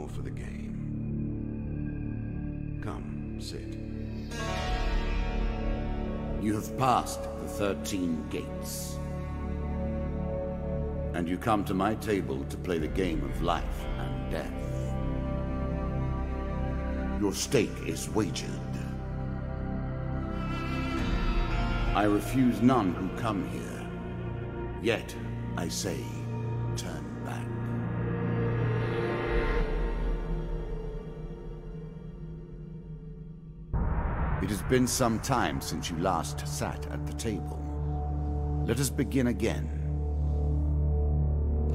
more for the game. Come, sit. You have passed the 13 gates. And you come to my table to play the game of life and death. Your stake is wagered. I refuse none who come here. Yet, I say, turn back. It has been some time since you last sat at the table. Let us begin again.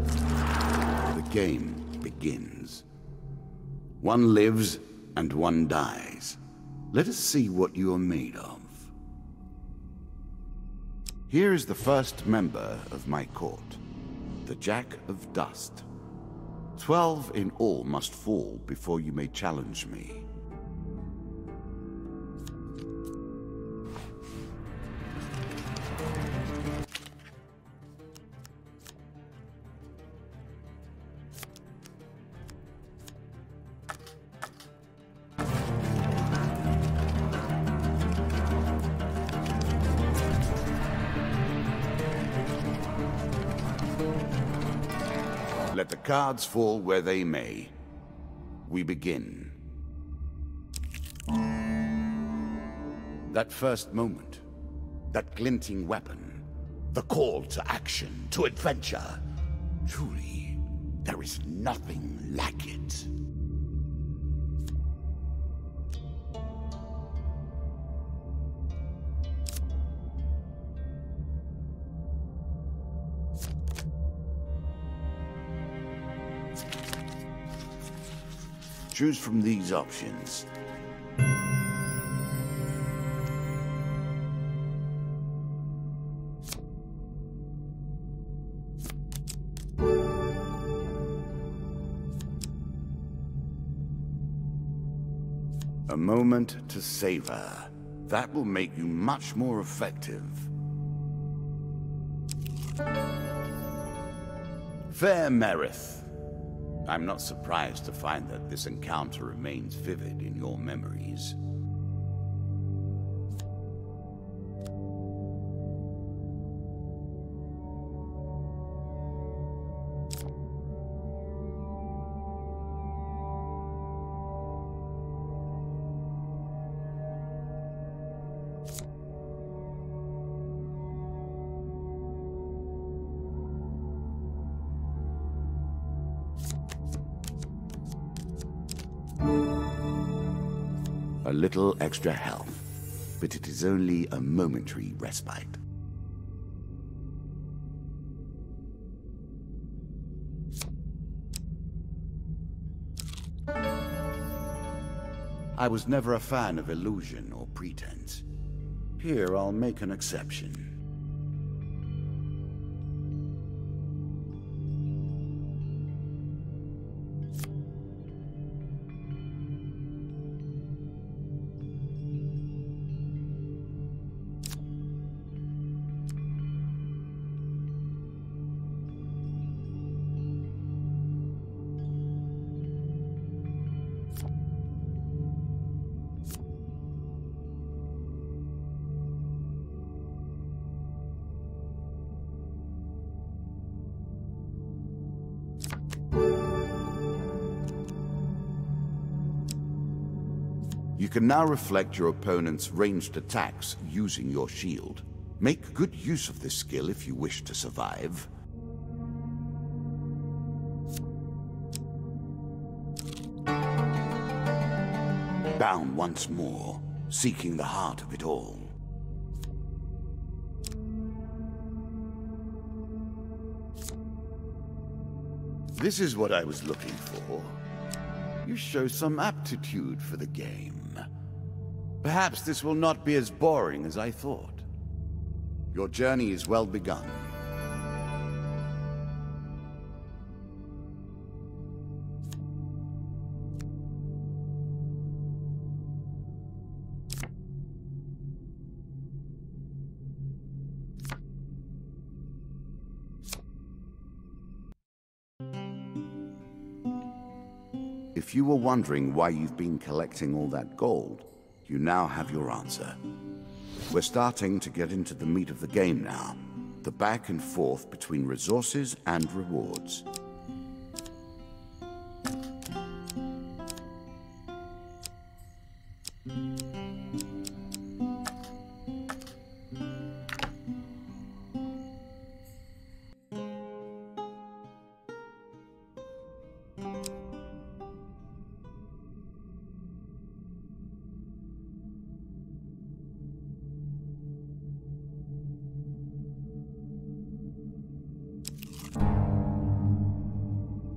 The game begins. One lives and one dies. Let us see what you are made of. Here is the first member of my court, the Jack of Dust. 12 in all must fall before you may challenge me. Let the cards fall where they may. We begin. That first moment, that glinting weapon, the call to action, to adventure. Truly, there is nothing like it. Choose from these options. A moment to savor. That will make you much more effective. Fair Merith. I'm not surprised to find that this encounter remains vivid in your memories. A little extra health, but it is only a momentary respite. I was never a fan of illusion or pretense. Here, I'll make an exception. You can now reflect your opponent's ranged attacks using your shield. Make good use of this skill if you wish to survive. Down once more, seeking the heart of it all. This is what I was looking for. You show some aptitude for the game. Perhaps this will not be as boring as I thought. Your journey is well begun. If you were wondering why you've been collecting all that gold, you now have your answer. We're starting to get into the meat of the game now. The back and forth between resources and rewards.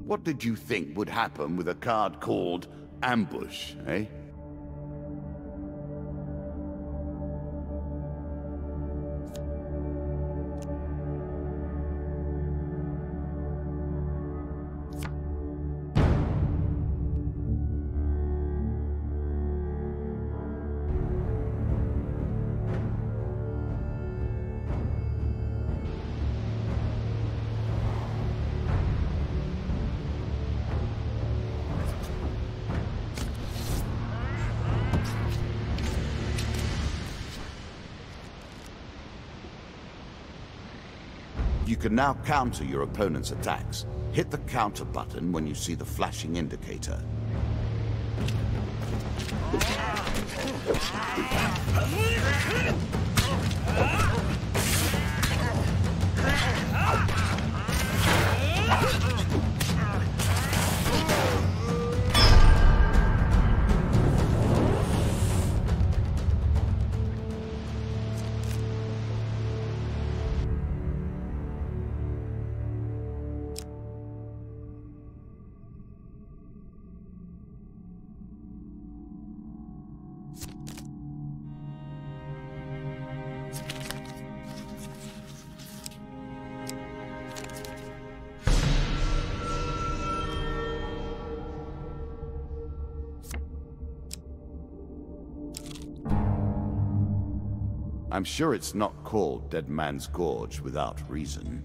What did you think would happen with a card called Ambush, eh? You can now counter your opponent's attacks. Hit the counter button when you see the flashing indicator. I'm sure it's not called Dead Man's Gorge without reason.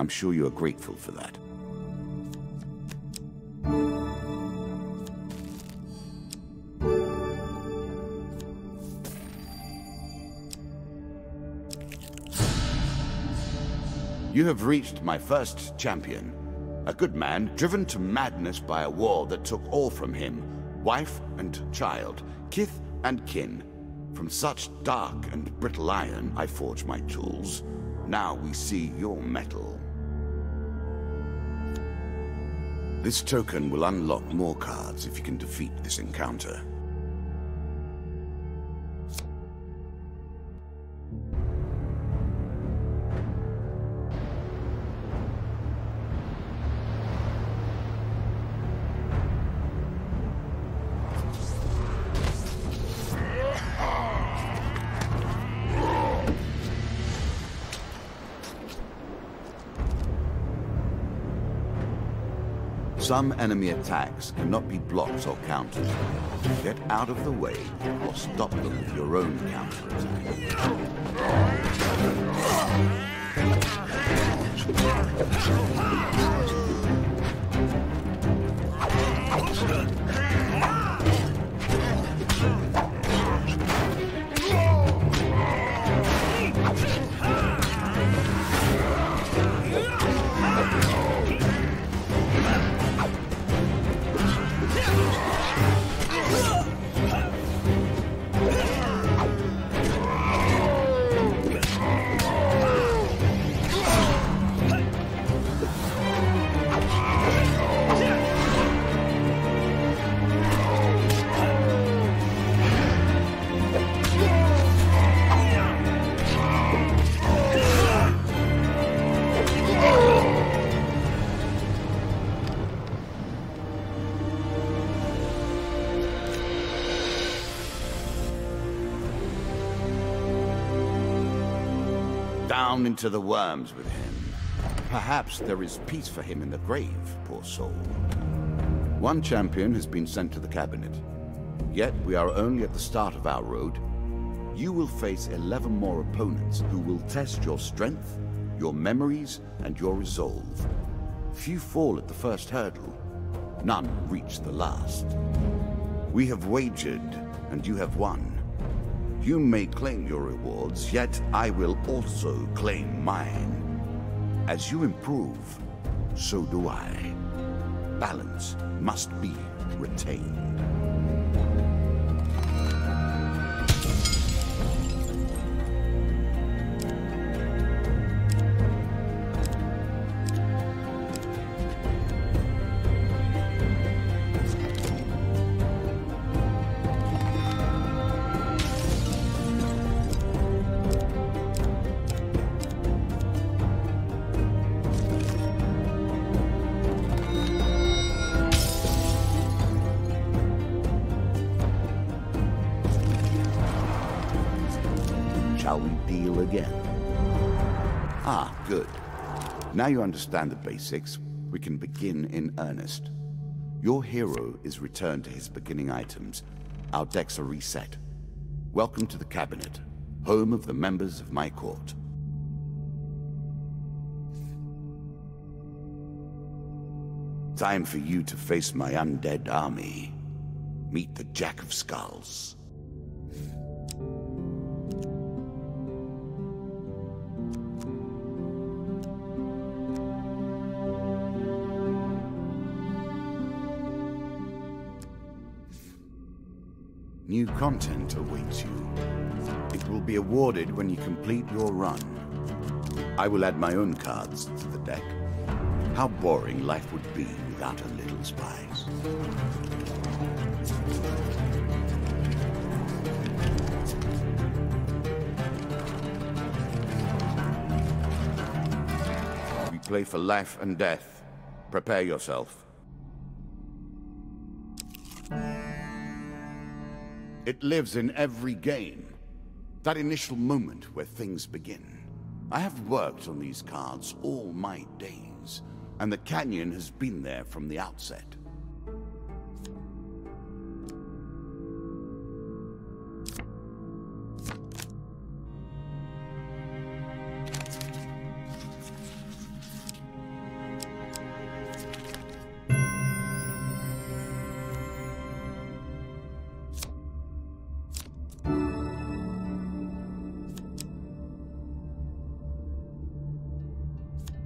I'm sure you are grateful for that. You have reached my first champion. A good man driven to madness by a war that took all from him. Wife and child, kith and kin. From such dark and brittle iron I forge my tools. Now we see your metal. This token will unlock more cards if you can defeat this encounter. Some enemy attacks cannot be blocked or countered. Get out of the way or stop them with your own counterattack. Down into the worms with him. Perhaps there is peace for him in the grave, poor soul. One champion has been sent to the cabinet. Yet we are only at the start of our road. You will face 11 more opponents who will test your strength, your memories, and your resolve. Few fall at the first hurdle. None reach the last. We have wagered, and you have won. You may claim your rewards, yet I will also claim mine. As you improve, so do I. Balance must be retained. Shall we deal again? Ah, good. Now you understand the basics, we can begin in earnest. Your hero is returned to his beginning items. Our decks are reset. Welcome to the cabinet, home of the members of my court. Time for you to face my undead army. Meet the Jack of Skulls. New content awaits you. It will be awarded when you complete your run. I will add my own cards to the deck. How boring life would be without a little spice. We play for life and death. Prepare yourself. It lives in every game. That initial moment where things begin. I have worked on these cards all my days, and the canyon has been there from the outset.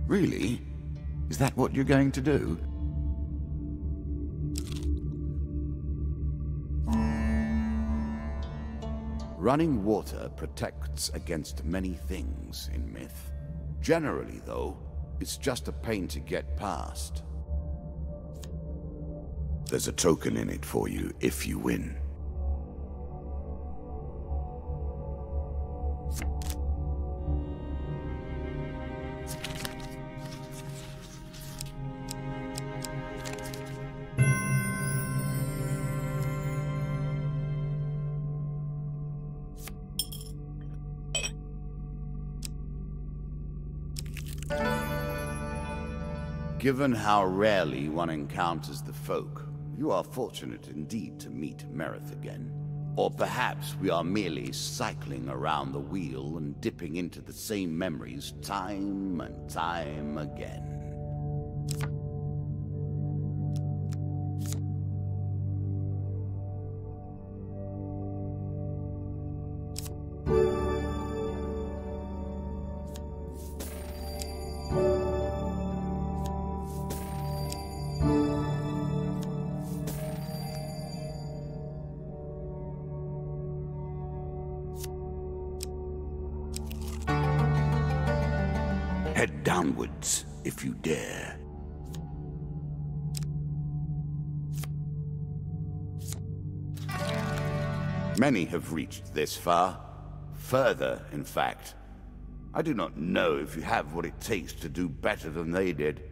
Really? Is that what you're going to do? Running water protects against many things in myth. Generally, though, it's just a pain to get past. There's a token in it for you if you win. Given how rarely one encounters the folk, you are fortunate indeed to meet Merith again. Or perhaps we are merely cycling around the wheel and dipping into the same memories time and time again. Head downwards, if you dare. Many have reached this far. Further, in fact. I do not know if you have what it takes to do better than they did.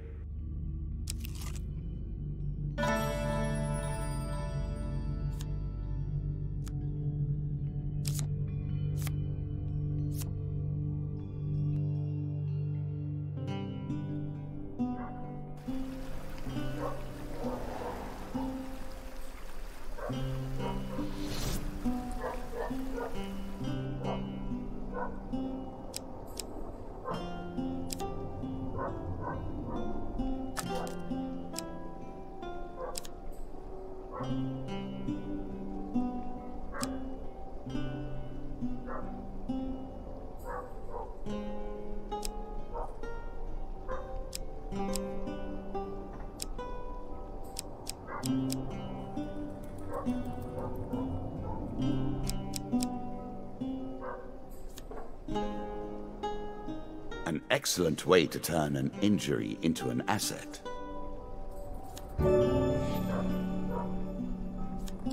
An excellent way to turn an injury into an asset.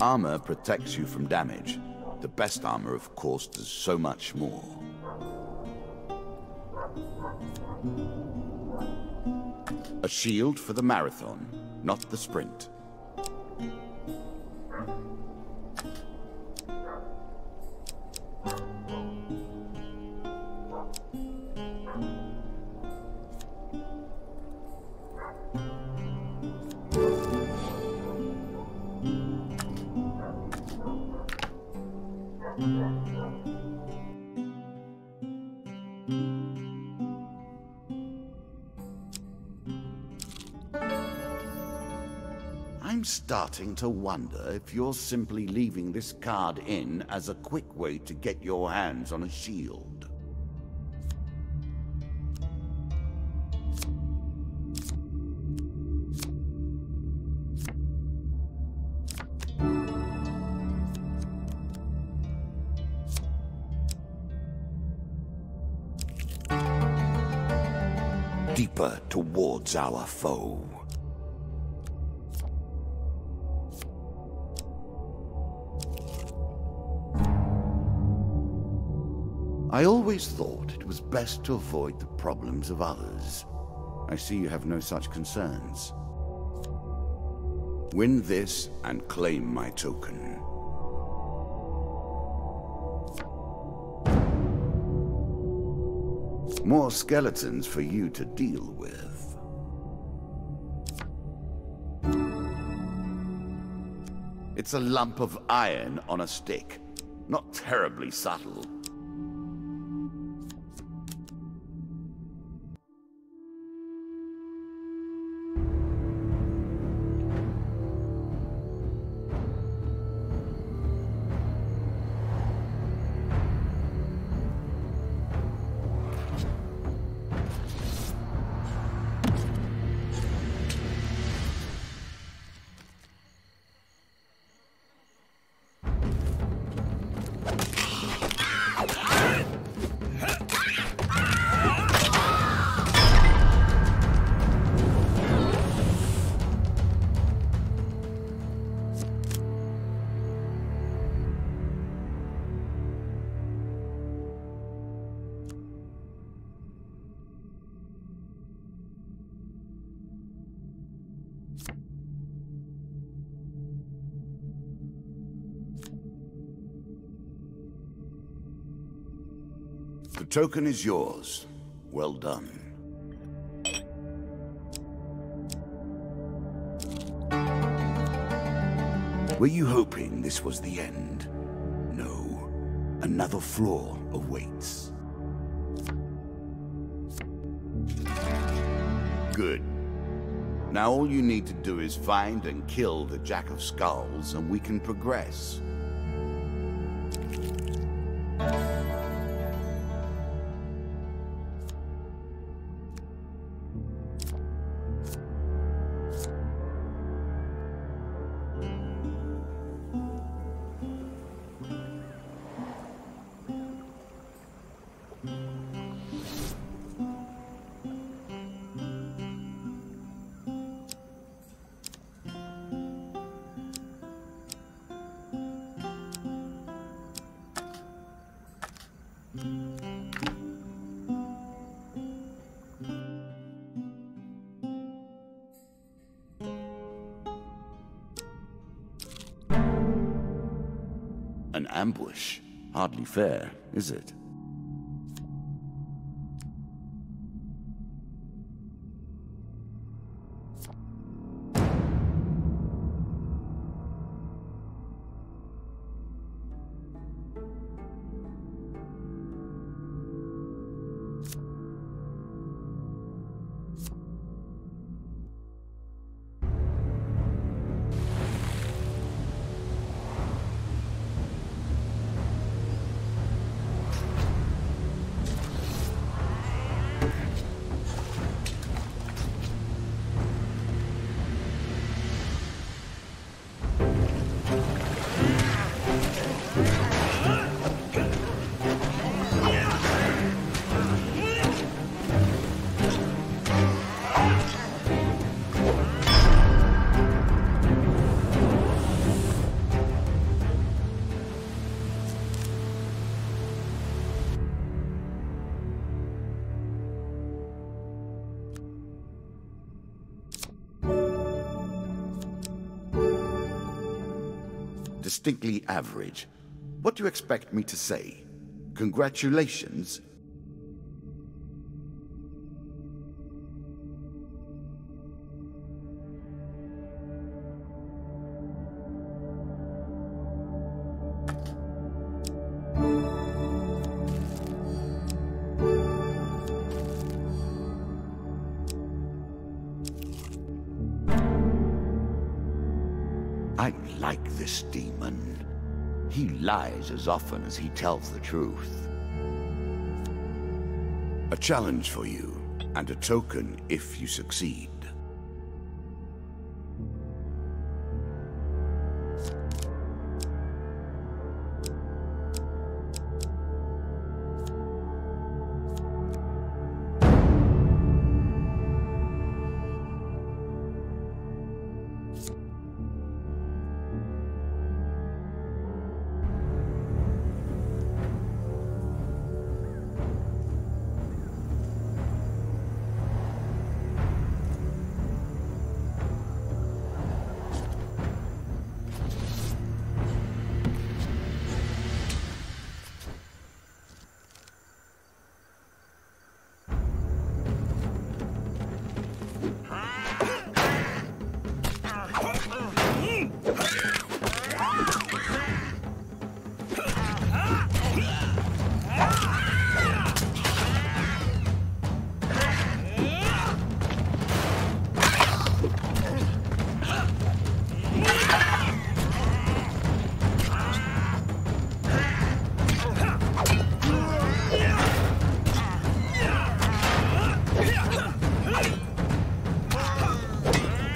Armor protects you from damage. The best armor, of course, does so much more. A shield for the marathon, not the sprint. I'm starting to wonder if you're simply leaving this card in as a quick way to get your hands on a shield. Deeper towards our foe. I always thought it was best to avoid the problems of others. I see you have no such concerns. Win this and claim my token. More skeletons for you to deal with. It's a lump of iron on a stick. Not terribly subtle. The token is yours. Well done. Were you hoping this was the end? No. Another floor awaits. Good. Now all you need to do is find and kill the Jack of Skulls, and we can progress. An ambush? Hardly fair, is it? distinctly average. What do you expect me to say? Congratulations? I like this demon. He lies as often as he tells the truth. A challenge for you, and a token if you succeed.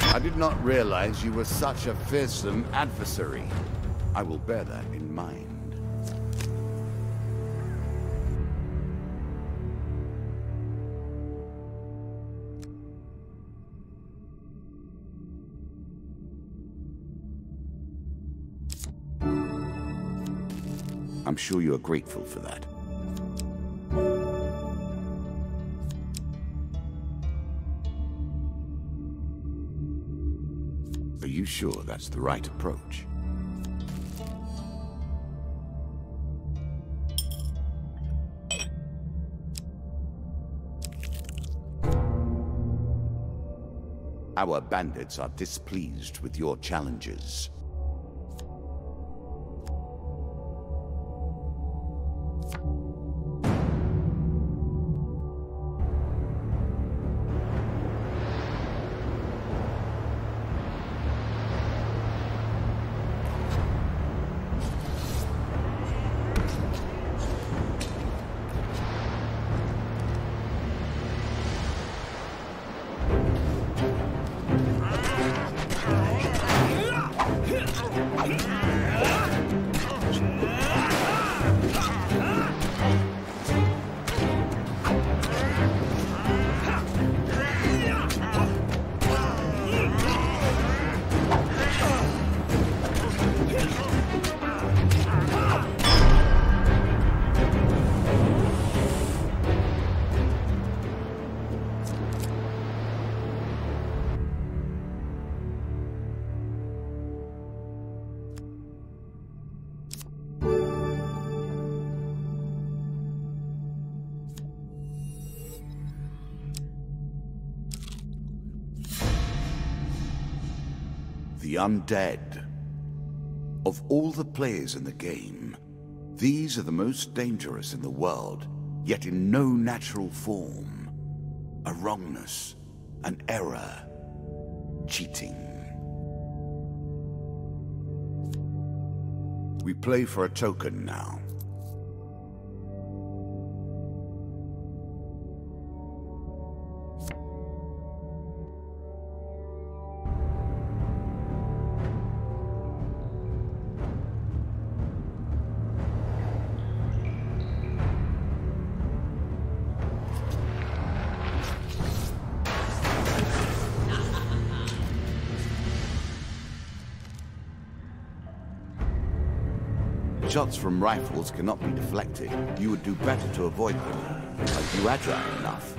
I did not realize you were such a fearsome adversary. I will bear that in mind. I'm sure you are grateful for that. Are you sure that's the right approach? Our bandits are displeased with your challenges. The undead. Of all the players in the game, these are the most dangerous in the world, yet in no natural form. A wrongness, an error, cheating. We play for a token now. Shots from rifles cannot be deflected. You would do better to avoid them. Are you agile enough?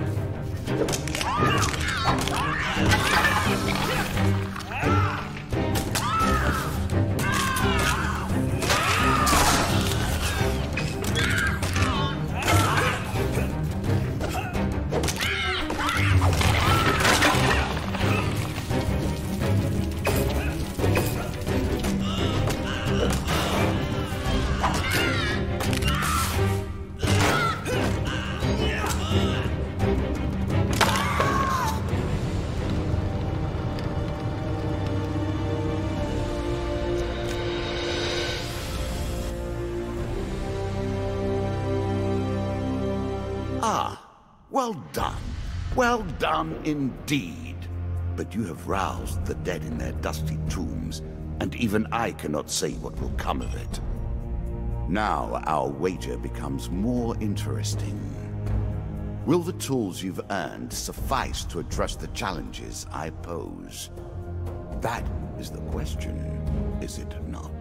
Ah, well done. Well done indeed. But you have roused the dead in their dusty tombs, and even I cannot say what will come of it. Now our wager becomes more interesting. Will the tools you've earned suffice to address the challenges I pose? That is the question, is it not?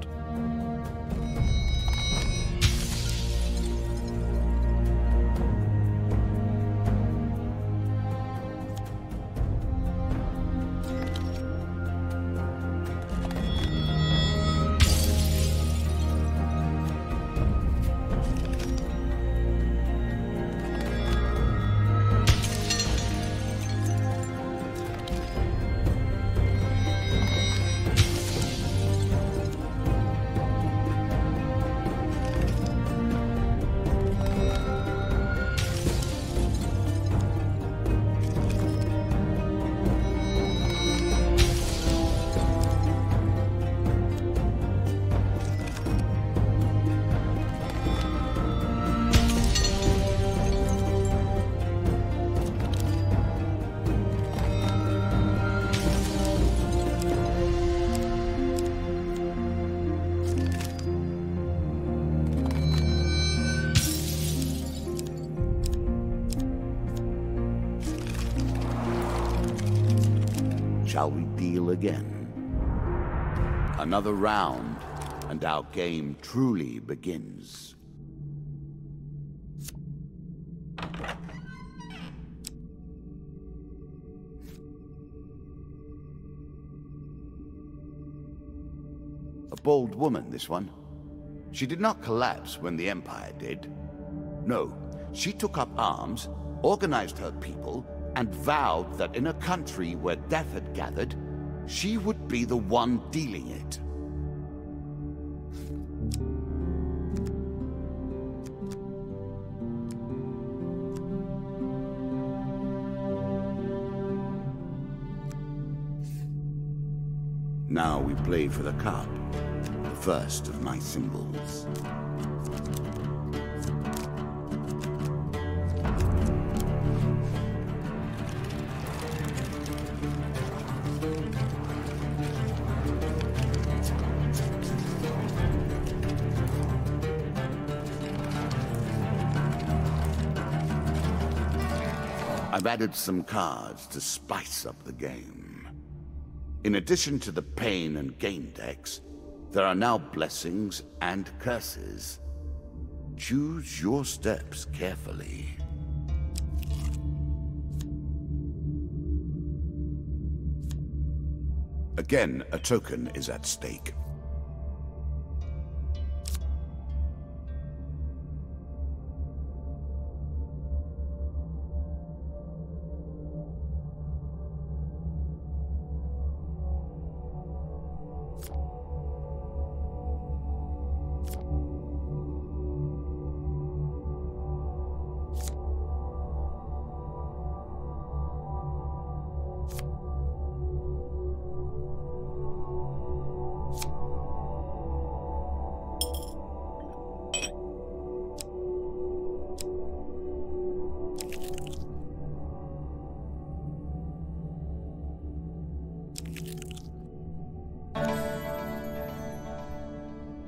Shall we deal again? Another round, and our game truly begins. A bold woman, this one. She did not collapse when the Empire did. No, she took up arms, organized her people, and vowed that in a country where death had gathered, she would be the one dealing it. Now we play for the cup, the first of my symbols. I've added some cards to spice up the game. In addition to the pain and gain decks, there are now blessings and curses. Choose your steps carefully. Again, a token is at stake.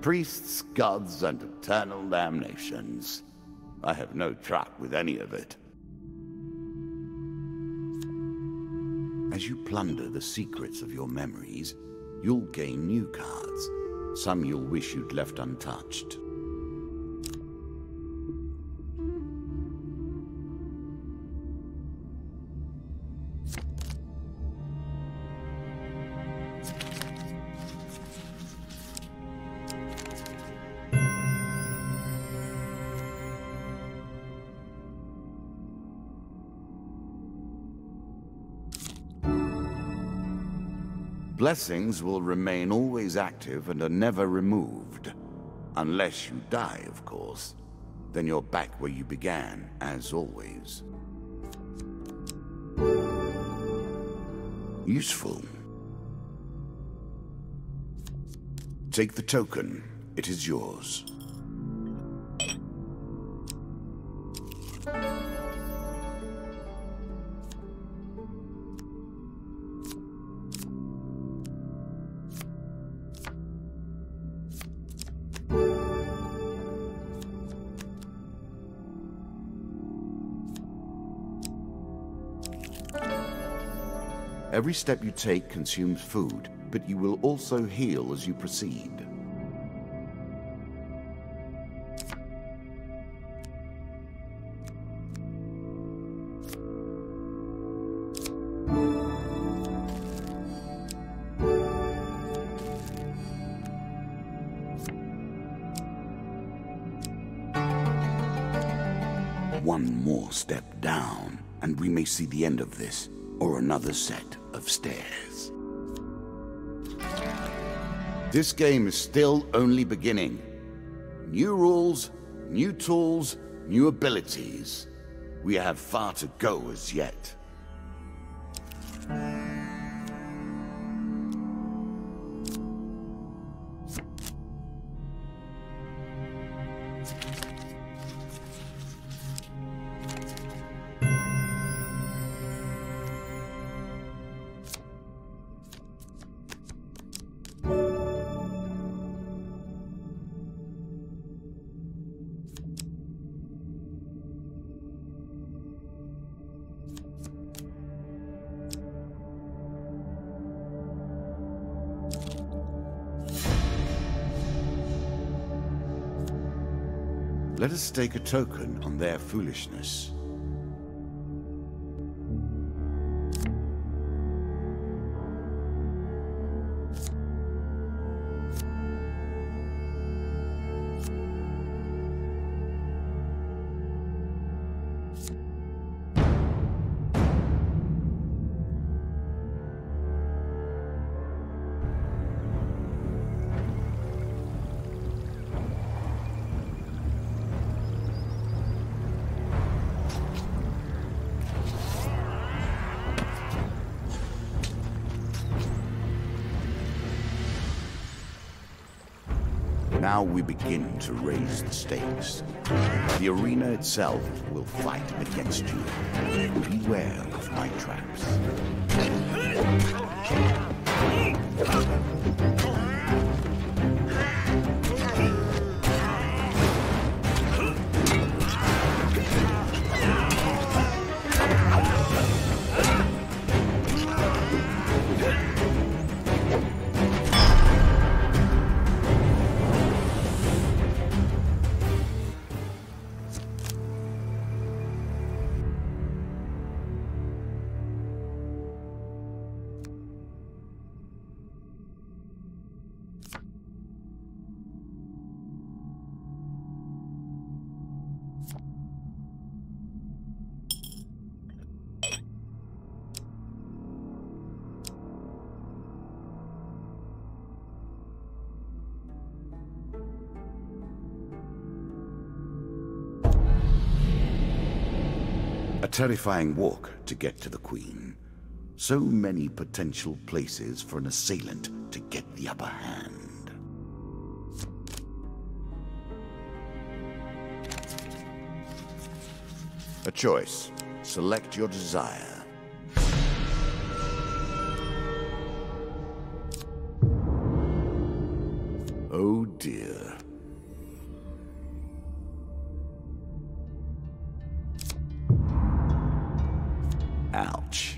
Priests, gods, and eternal damnations. I have no truck with any of it. As you plunder the secrets of your memories, you'll gain new cards. Some you'll wish you'd left untouched. Blessings will remain always active and are never removed. Unless you die, of course. Then you're back where you began, as always. Useful. Take the token. It is yours. Every step you take consumes food, but you will also heal as you proceed. One more step down, and we may see the end of this, or another set of stairs. This game is still only beginning. New rules, new tools, new abilities. We have far to go as yet. Let us stake a token on their foolishness. Now we begin to raise the stakes. The arena itself will fight against you. Beware of my traps. A terrifying walk to get to the Queen. So many potential places for an assailant to get the upper hand. A choice. Select your desire. Oh dear. Ouch.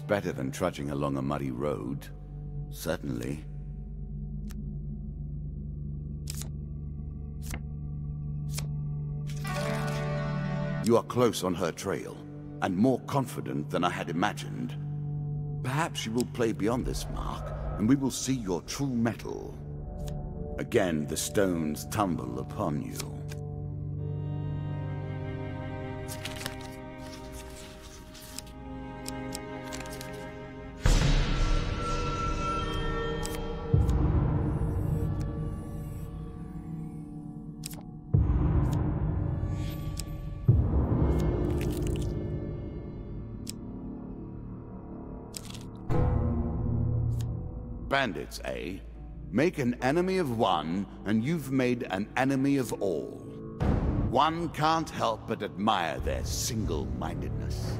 Better than trudging along a muddy road. Certainly. You are close on her trail, and more confident than I had imagined. Perhaps you will play beyond this mark, and we will see your true mettle. Again, the stones tumble upon you. Bandits, eh? Make an enemy of one, and you've made an enemy of all. One can't help but admire their single-mindedness.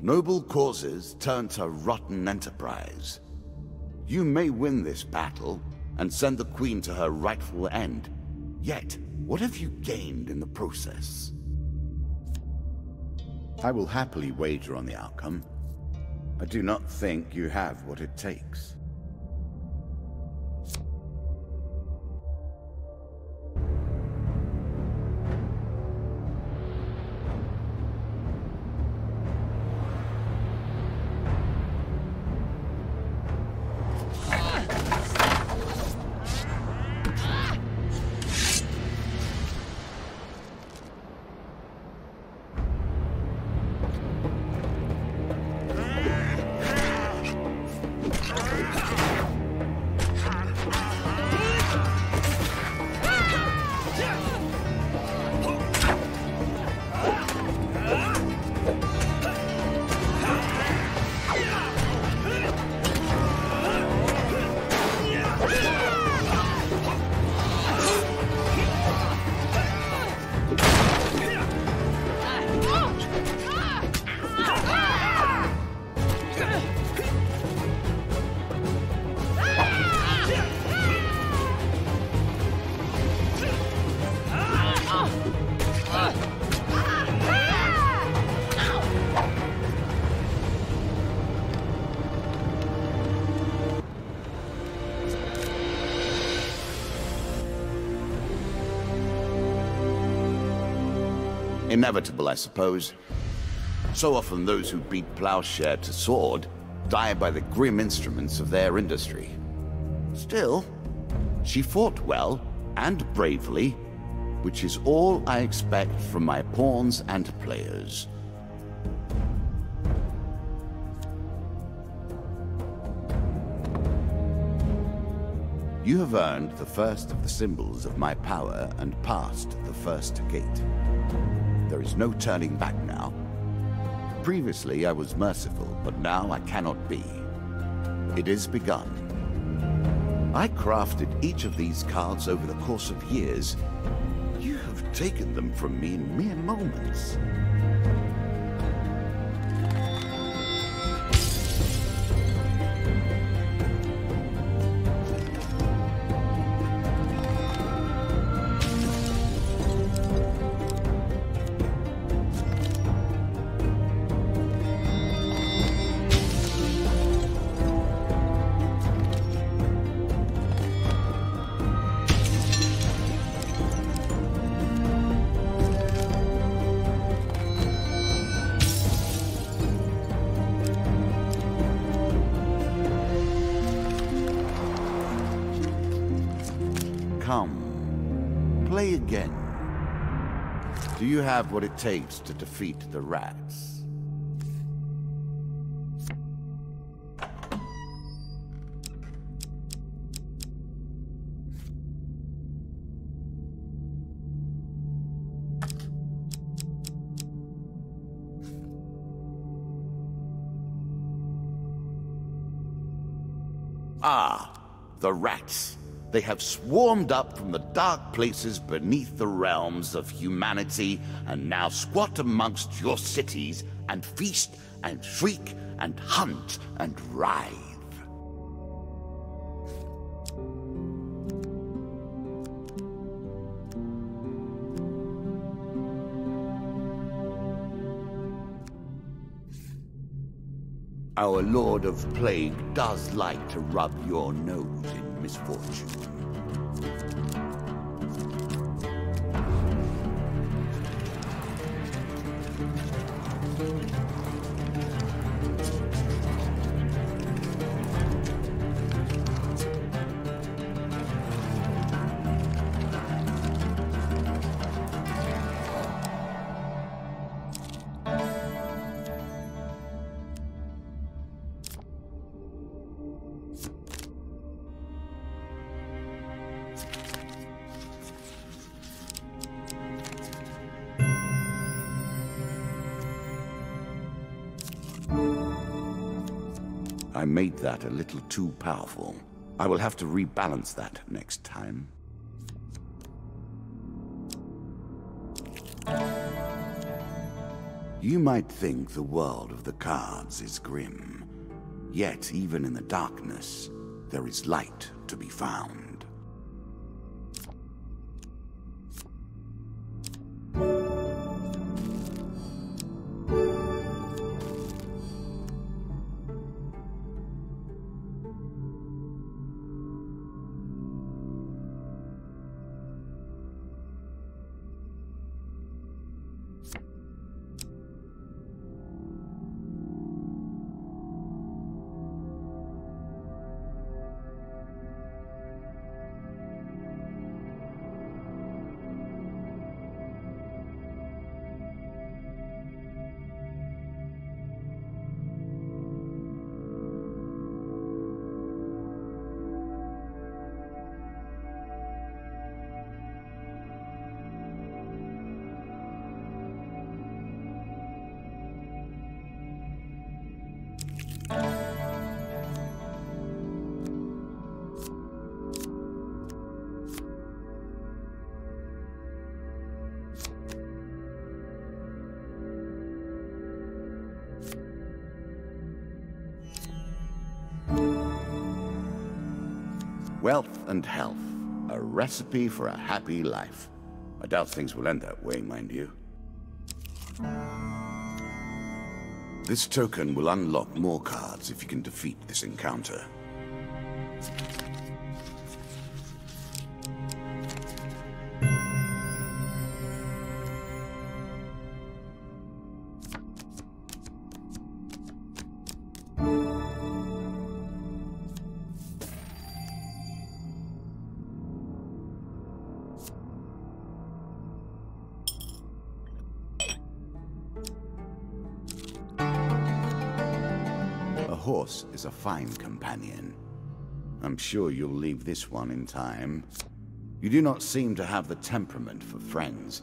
Noble causes turn to rotten enterprise. You may win this battle and send the Queen to her rightful end. Yet, what have you gained in the process? I will happily wager on the outcome. I do not think you have what it takes. Inevitable, I suppose. So often those who beat plowshare to sword die by the grim instruments of their industry. Still, she fought well and bravely, which is all I expect from my pawns and players. You have earned the first of the symbols of my power and passed the first gate. There is no turning back now. Previously I was merciful, but now I cannot be. It is begun. I crafted each of these cards over the course of years. You have taken them from me in mere moments. Do you have what it takes to defeat the rats? Ah, the rats. They have swarmed up from the dark places beneath the realms of humanity and now squat amongst your cities and feast and shriek and hunt and writhe. Our Lord of Plague does like to rub your nose in misfortune. I made that a little too powerful. I will have to rebalance that next time. You might think the world of the cards is grim. Yet, even in the darkness, there is light to be found. Wealth and health, a recipe for a happy life. I doubt things will end that way, mind you. This token will unlock more cards if you can defeat this encounter. A horse is a fine companion. I'm sure you'll leave this one in time. You do not seem to have the temperament for friends,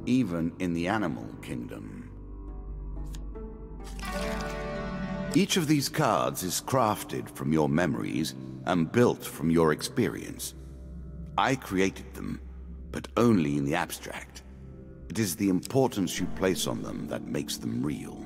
even in the animal kingdom. Each of these cards is crafted from your memories and built from your experience. I created them, but only in the abstract. It is the importance you place on them that makes them real.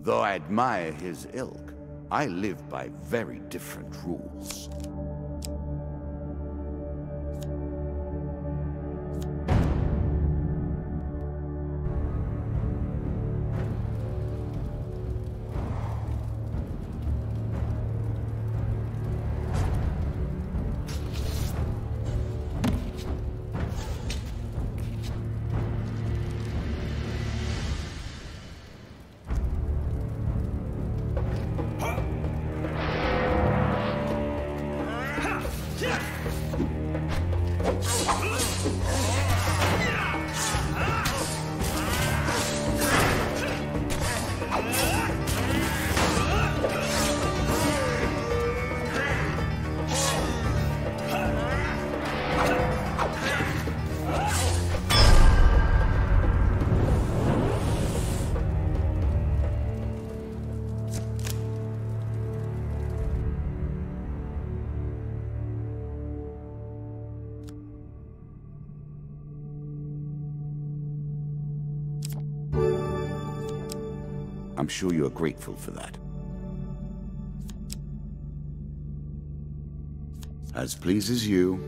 Though I admire his ilk, I live by very different rules. I'm sure you are grateful for that. As pleases you.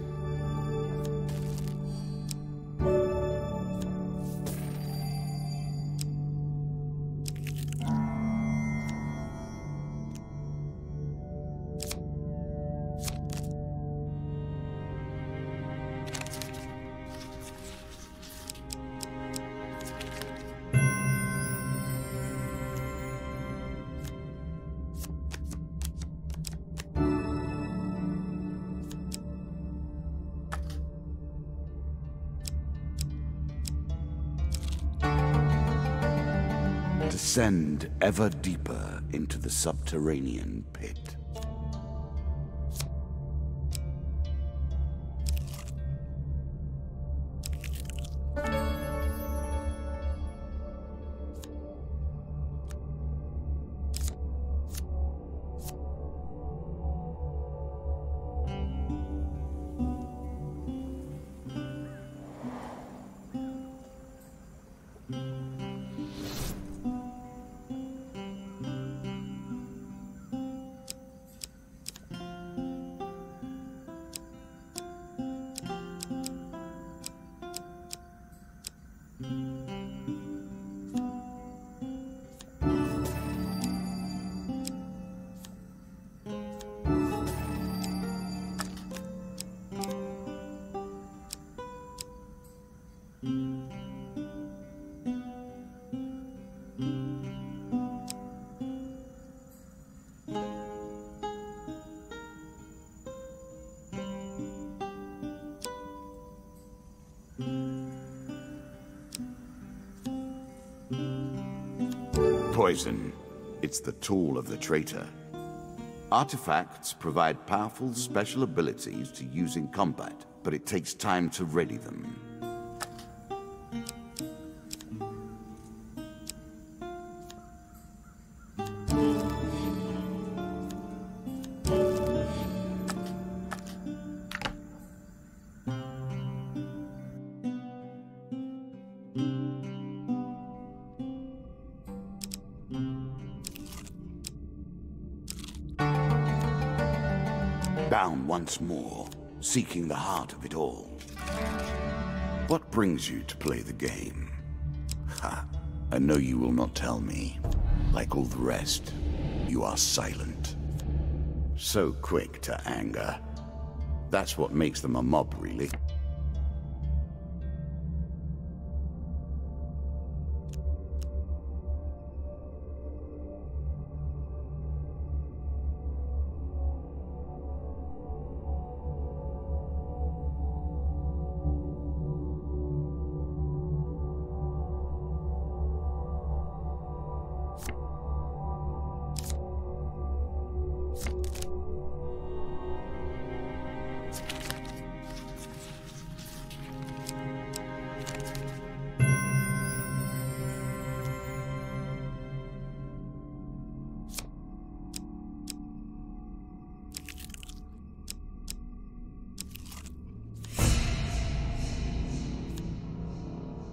Descend ever deeper into the subterranean pit. Poison. It's the tool of the traitor. Artifacts provide powerful special abilities to use in combat, but it takes time to ready them. Bound once more, seeking the heart of it all. What brings you to play the game? Ha! I know you will not tell me. Like all the rest, you are silent. So quick to anger. That's what makes them a mob, really.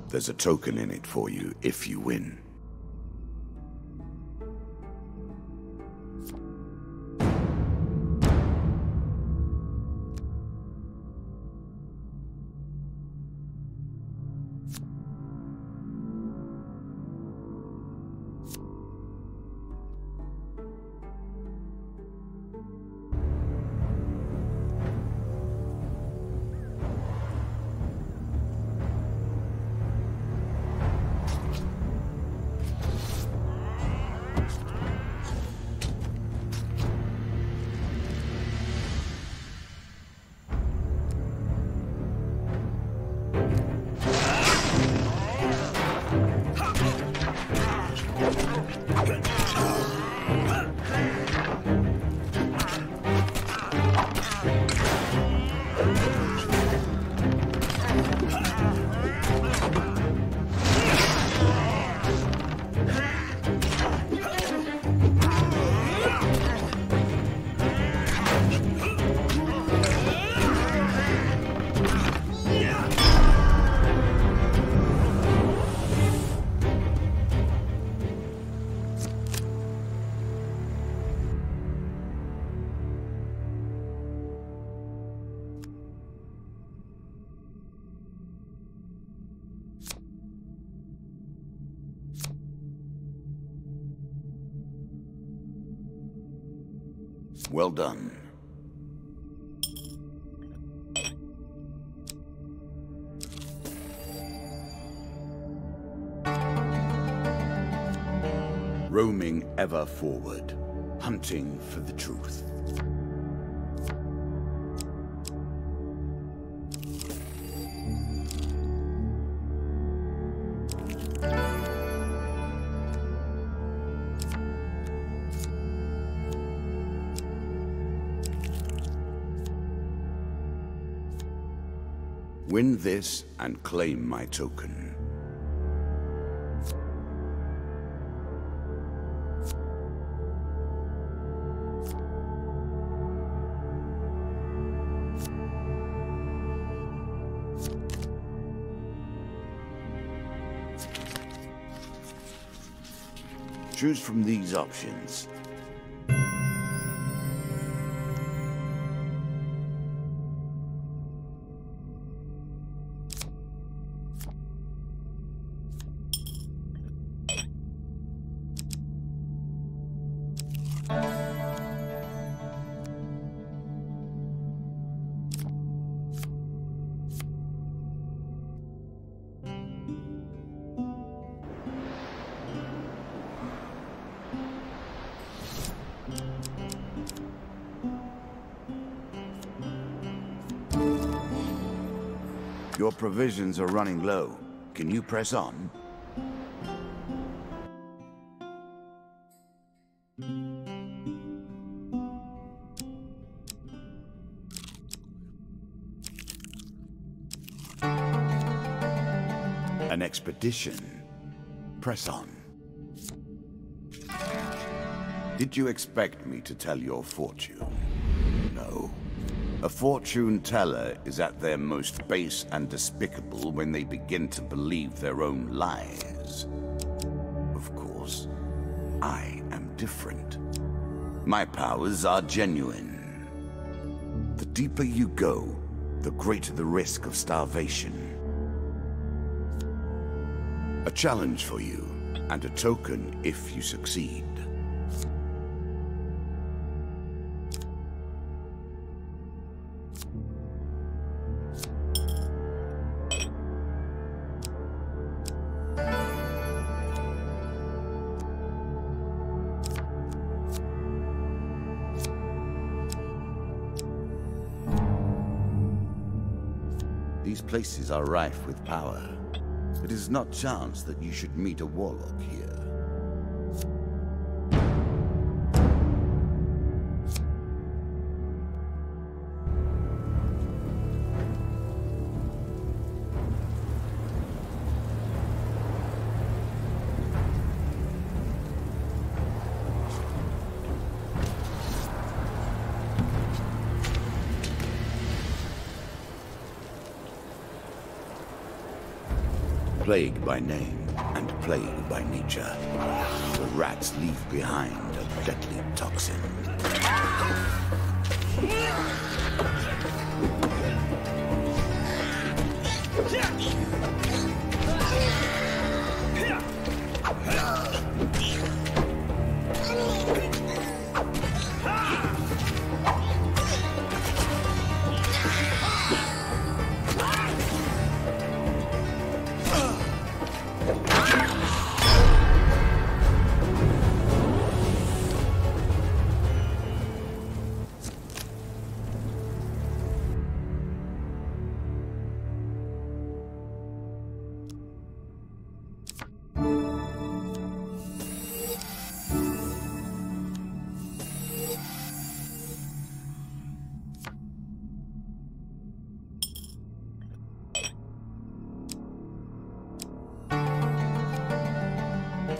There's a token in it for you if you win. Well done. Roaming ever forward, hunting for the truth. Win this and claim my token. Choose from these options. Your provisions are running low. Can you press on? An expedition. Press on. Did you expect me to tell your fortune? No. A fortune teller is at their most base and despicable when they begin to believe their own lies. Of course, I am different. My powers are genuine. The deeper you go, the greater the risk of starvation. A challenge for you, and a token if you succeed. These places are rife with power. It is not chance that you should meet a warlock here. Plague by name and plague by nature. The rats leave behind a deadly toxin.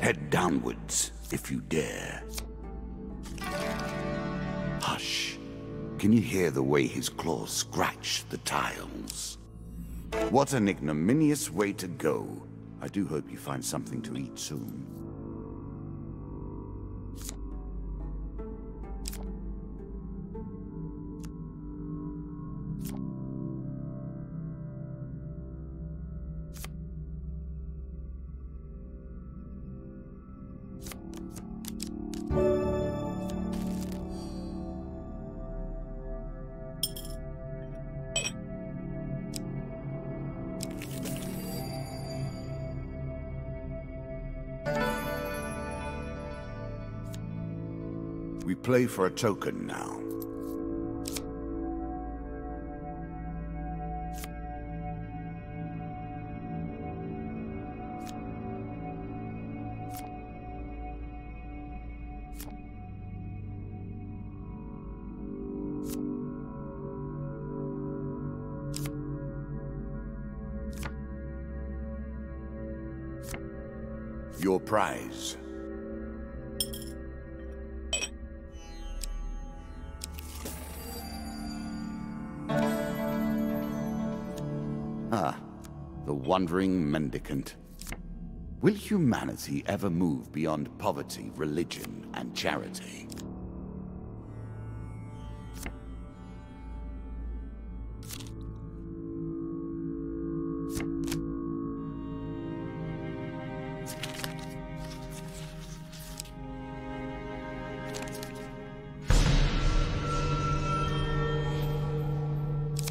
Head downwards, if you dare. Hush. Can you hear the way his claws scratch the tiles? What an ignominious way to go. I do hope you find something to eat soon. We play for a token now. Your prize. Ah, the wandering mendicant. Will humanity ever move beyond poverty, religion, and charity?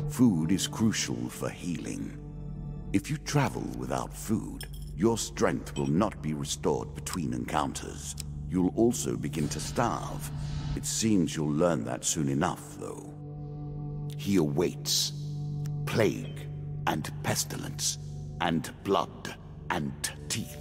Food is crucial for healing. If you travel without food, your strength will not be restored between encounters. You'll also begin to starve. It seems you'll learn that soon enough, though. He awaits. Plague and pestilence and blood and teeth.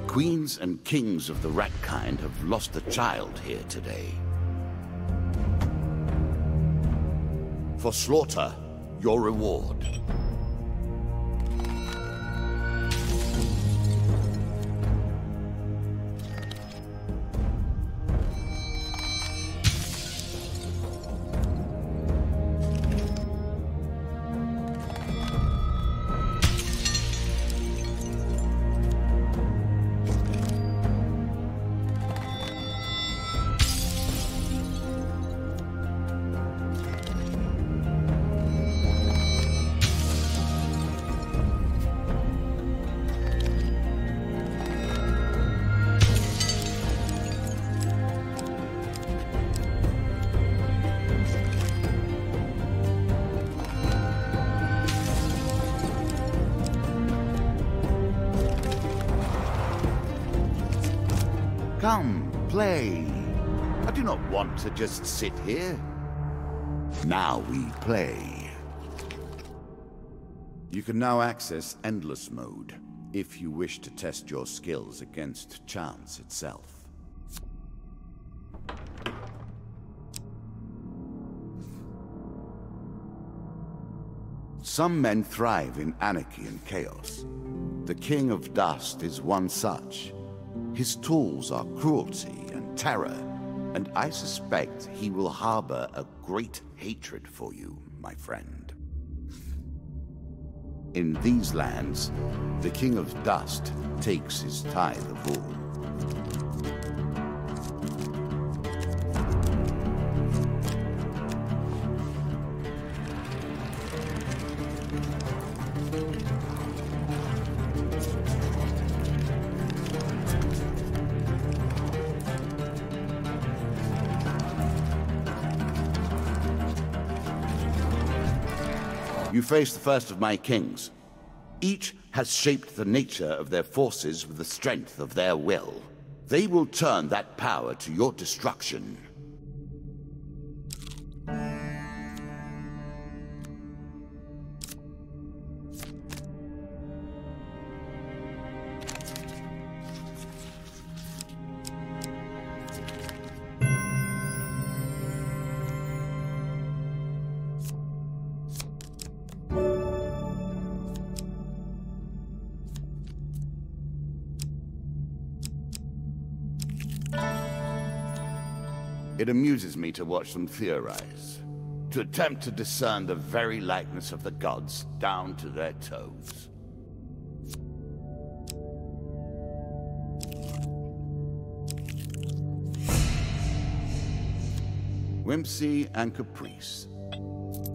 Queens and kings of the rat kind have lost a child here today. For slaughter, your reward. Come, play. I do not want to just sit here. Now we play. You can now access Endless Mode, if you wish to test your skills against chance itself. Some men thrive in anarchy and chaos. The King of Dust is one such. His tools are cruelty and terror, and I suspect he will harbor a great hatred for you, my friend. In these lands, the King of Dust takes his tithe of all. You face the first of my kings. Each has shaped the nature of their forces with the strength of their will. They will turn that power to your destruction. It amuses me to watch them theorize, to attempt to discern the very likeness of the gods down to their toes. Whimsy and caprice,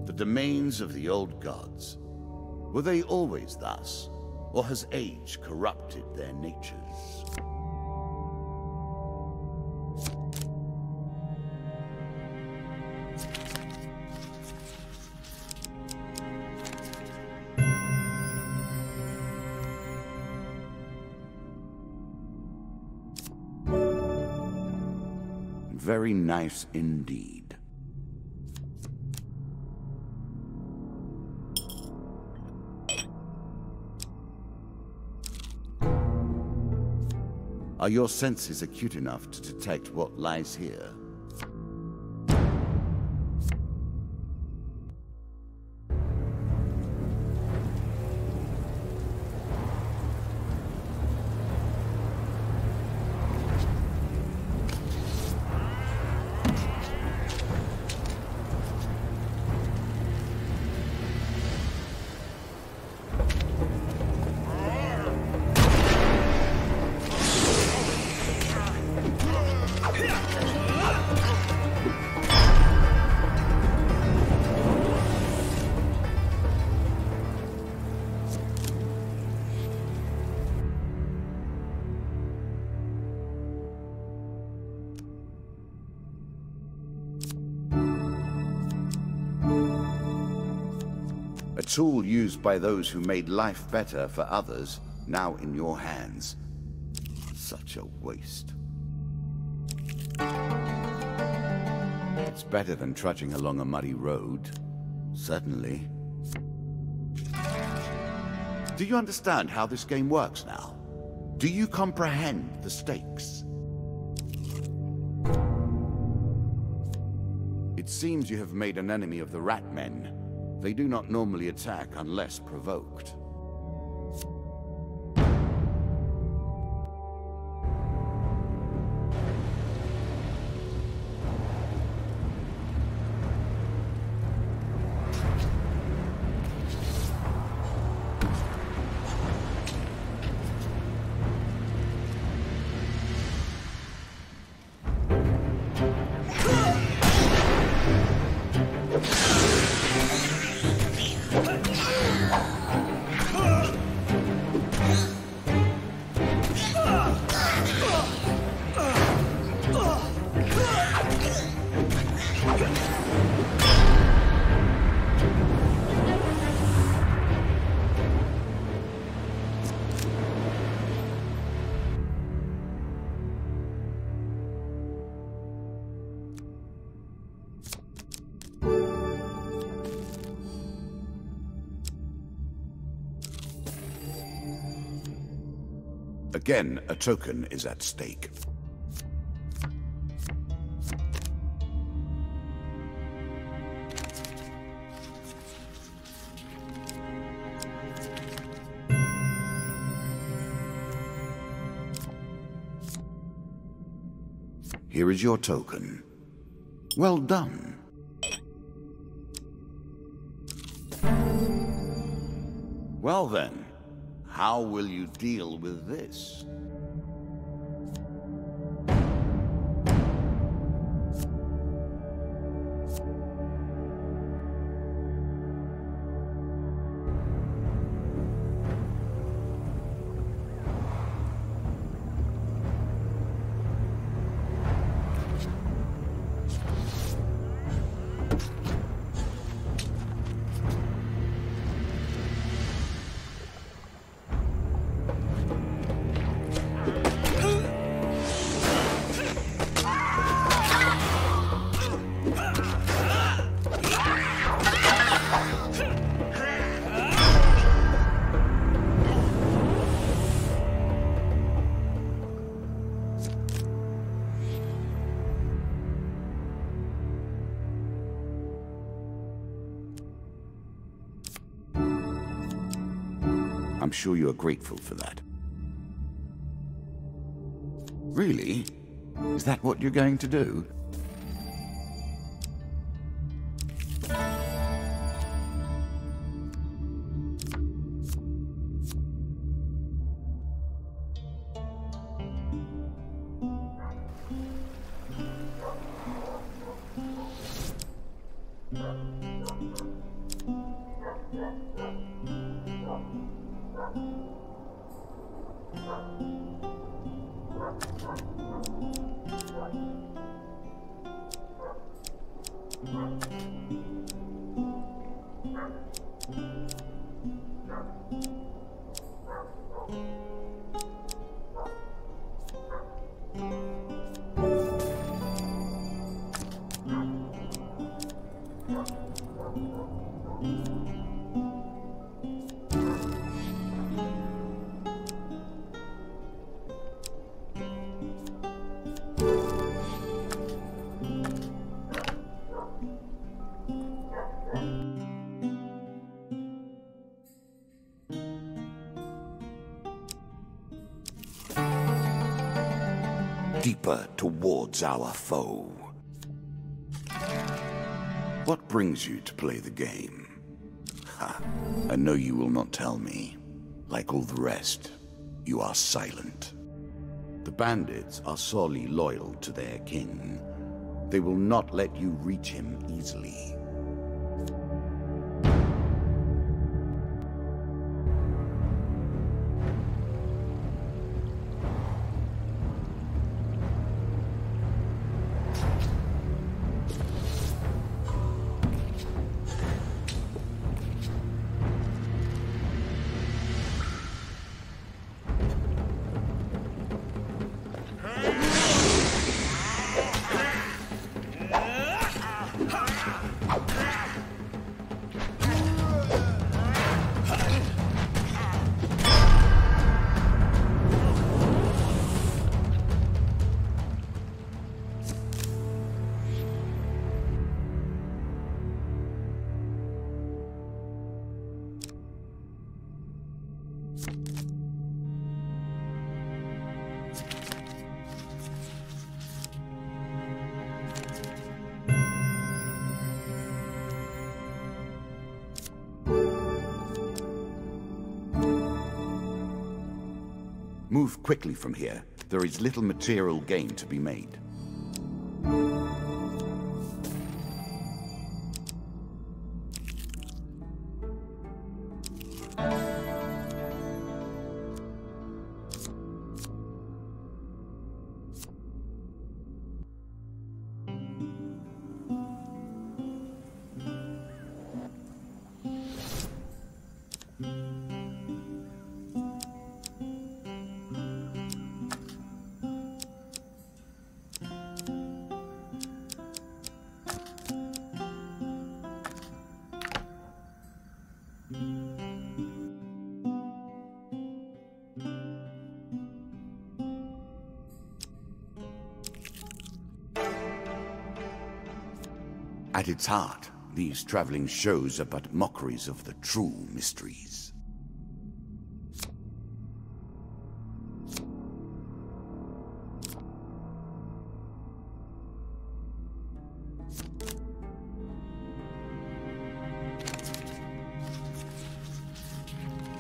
the domains of the old gods. Were they always thus, or has age corrupted their natures? Very nice indeed. Are your senses acute enough to detect what lies here? A tool used by those who made life better for others, now in your hands. Such a waste. It's better than trudging along a muddy road. Certainly. Do you understand how this game works now? Do you comprehend the stakes? It seems you have made an enemy of the Rat Men. They do not normally attack unless provoked. Again, a token is at stake. Here is your token. Well done. Well then, how will you deal with this? I'm sure you are grateful for that. Really? Is that what you're going to do? Deeper towards our foe. What brings you to play the game? Ha, I know you will not tell me. Like all the rest, you are silent. The bandits are sorely loyal to their king. They will not let you reach him easily. Move quickly from here. There is little material gain to be made. At its heart, these traveling shows are but mockeries of the true mysteries.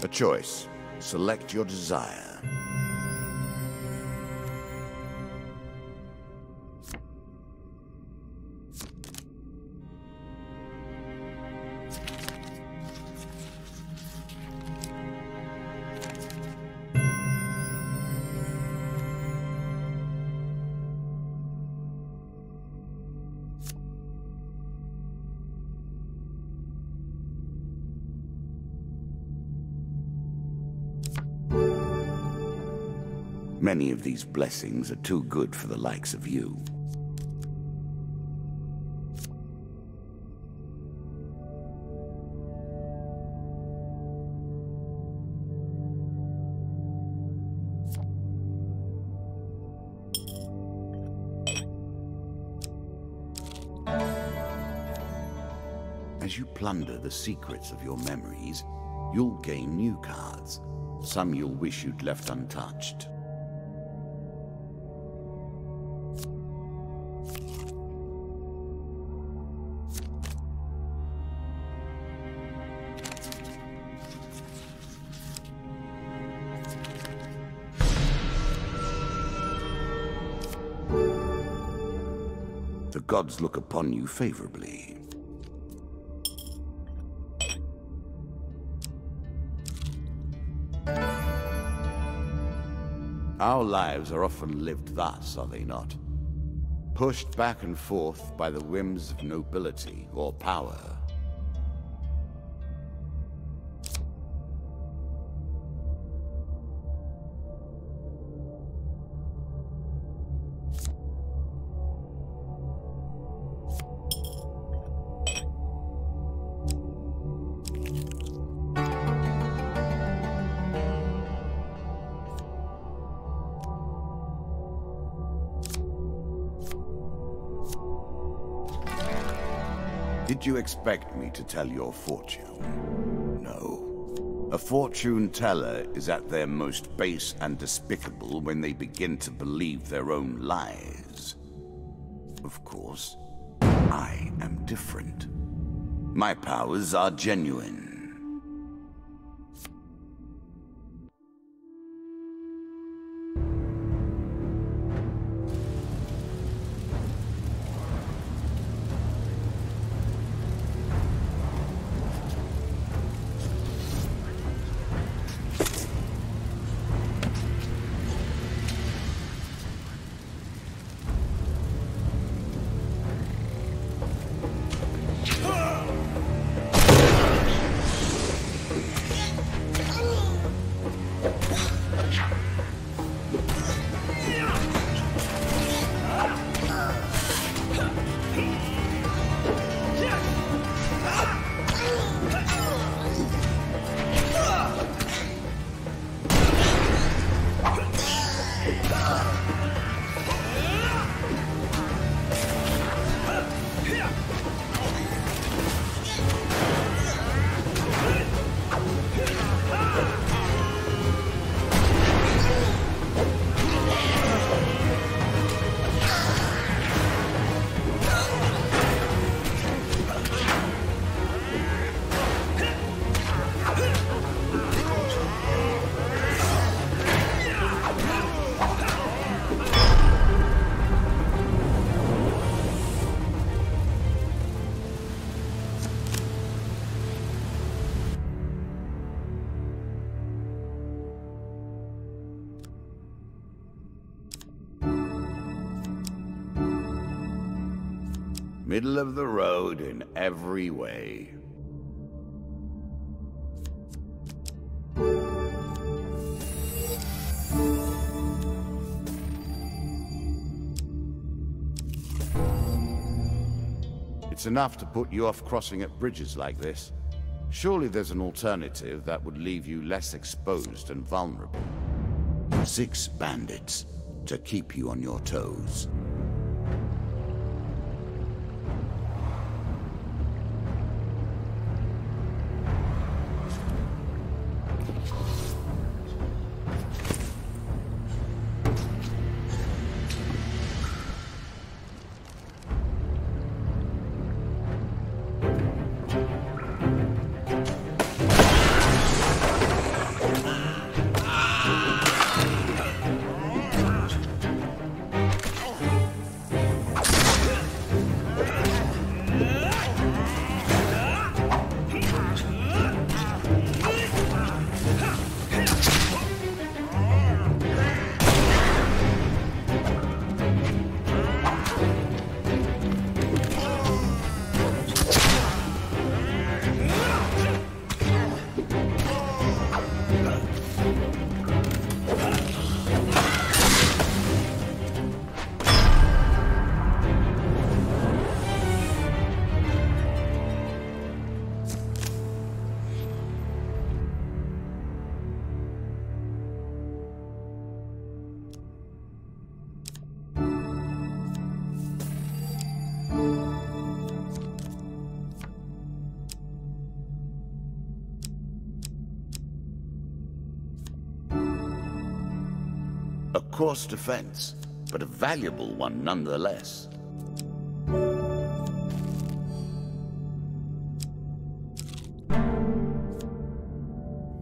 A choice. Select your desire. Many of these blessings are too good for the likes of you. As you plunder the secrets of your memories, You'll gain new cards. Some you'll wish you'd left untouched. The gods look upon you favorably. Our lives are often lived thus, are they not? Pushed back and forth by the whims of nobility or power. Did you expect me to tell your fortune? No. A fortune teller is at their most base and despicable when they begin to believe their own lies. Of course, I am different. My powers are genuine. Middle of the road in every way. It's enough to put you off crossing at bridges like this. Surely there's an alternative that would leave you less exposed and vulnerable. 6 bandits to keep you on your toes. coarse defense, but a valuable one nonetheless.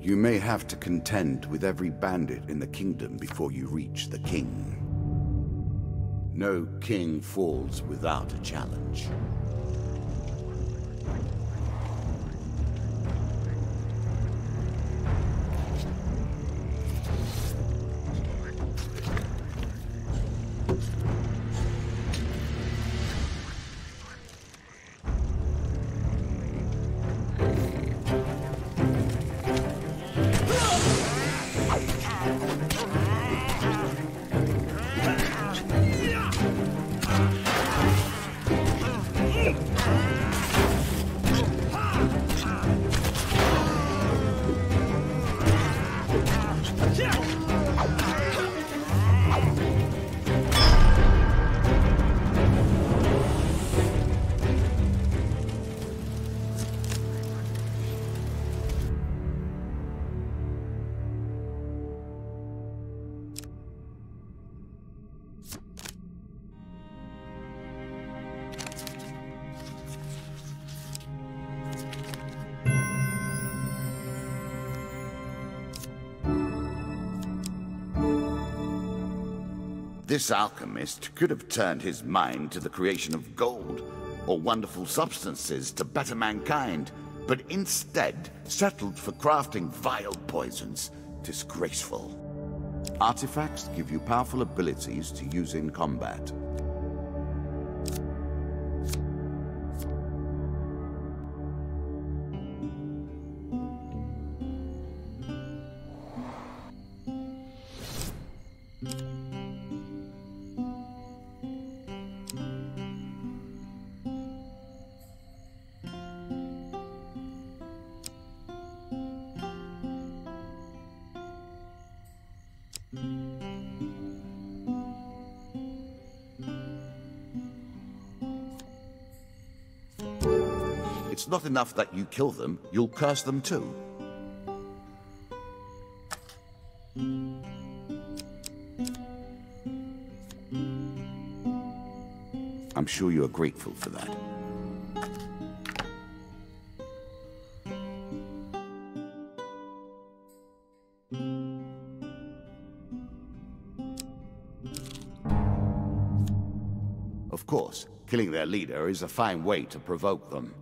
You may have to contend with every bandit in the kingdom before you reach the king. No king falls without a challenge. This alchemist could have turned his mind to the creation of gold or wonderful substances to better mankind, but instead settled for crafting vile poisons. Disgraceful. Artifacts give you powerful abilities to use in combat. It's not enough that you kill them, you'll curse them too. I'm sure you are grateful for that. Of course, killing their leader is a fine way to provoke them.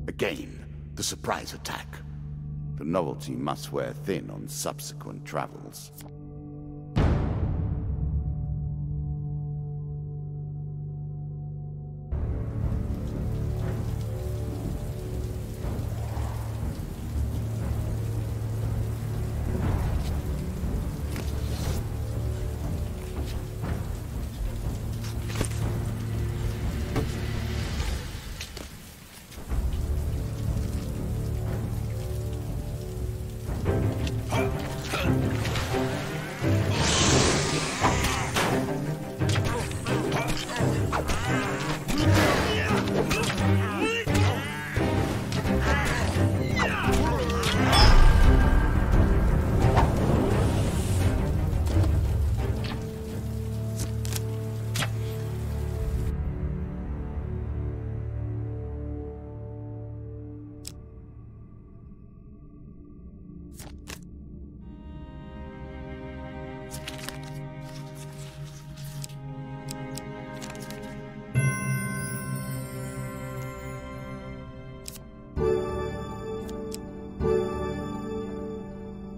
Again, the surprise attack. The novelty must wear thin on subsequent travels.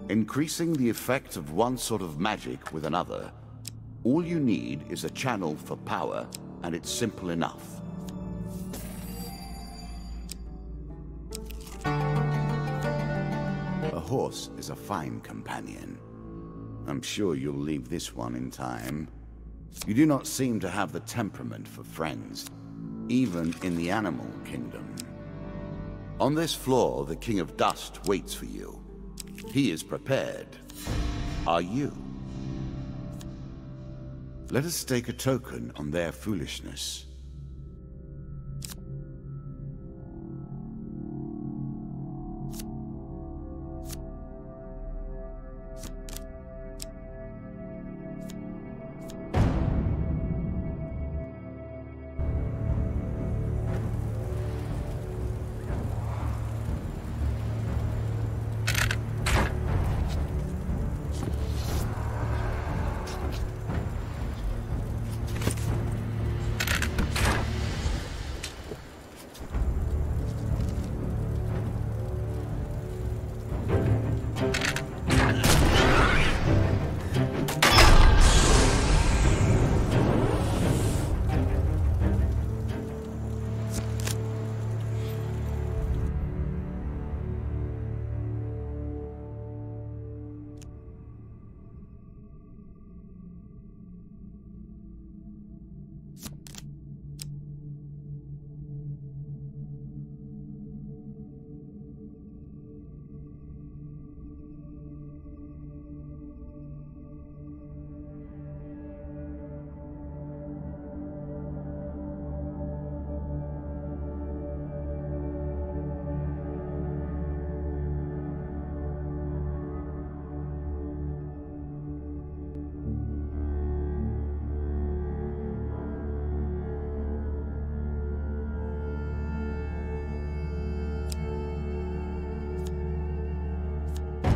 Increasing the effect of one sort of magic with another, all you need is a channel for power, and it's simple enough. A horse is a fine companion. I'm sure you'll leave this one in time. You do not seem to have the temperament for friends, even in the animal kingdom. On this floor, the King of Dust waits for you. He is prepared. Are you? Let us stake a token on their foolishness.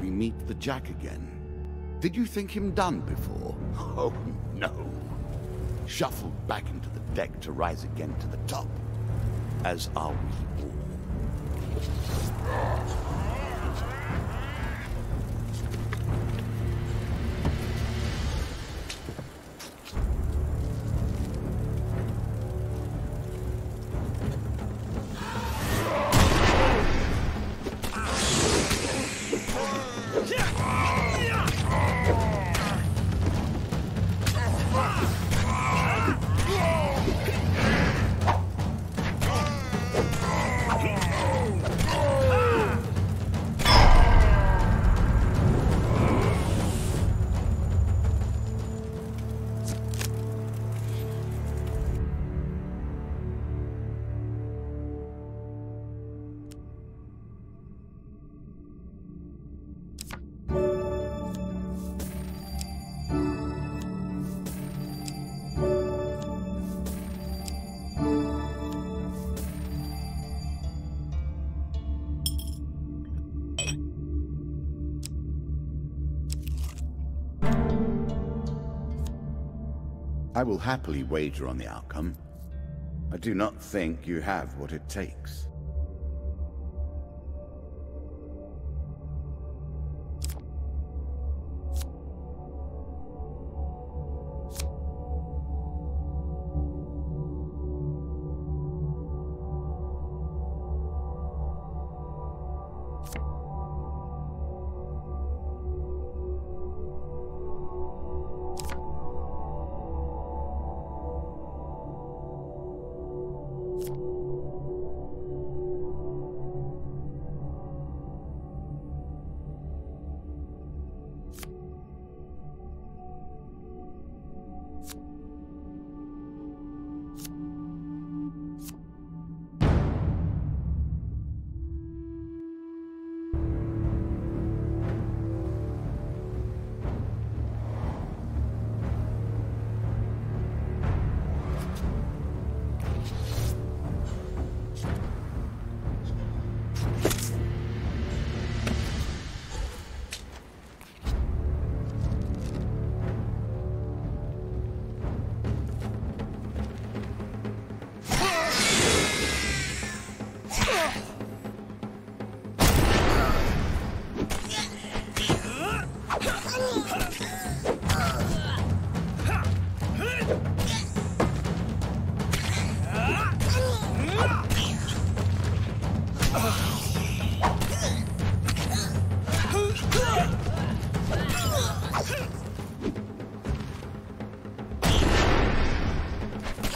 Meet the Jack again. Did you think him done before? Oh, no. Shuffled back into the deck to rise again to the top, as are we all. I will happily wager on the outcome. I do not think you have what it takes.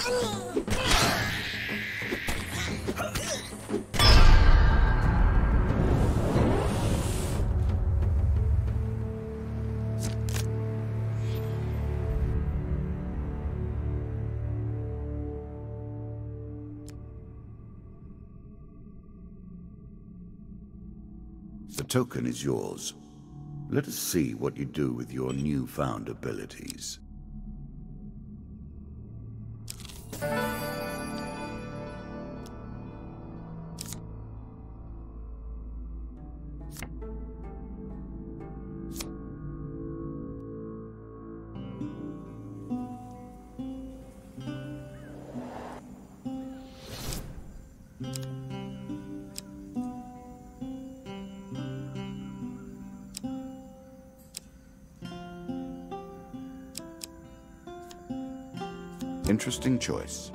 The token is yours. Let us see what you do with your newfound abilities. Interesting choice.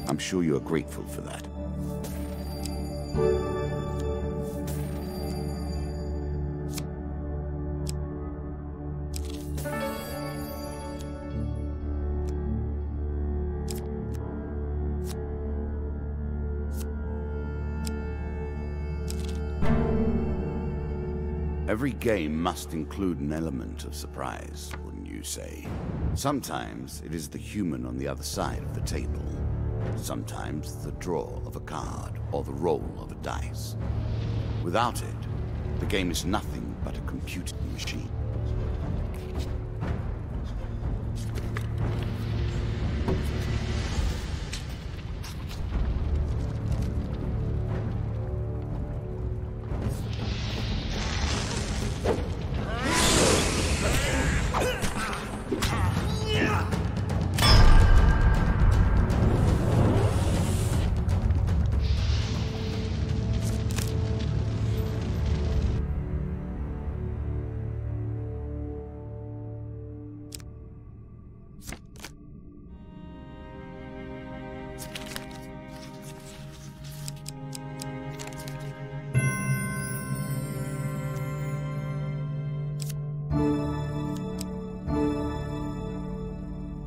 I'm sure you are grateful for that. Every game must include an element of surprise, wouldn't you say? Sometimes it is the human on the other side of the table. Sometimes the draw of a card or the roll of a dice. Without it, the game is nothing but a computing machine.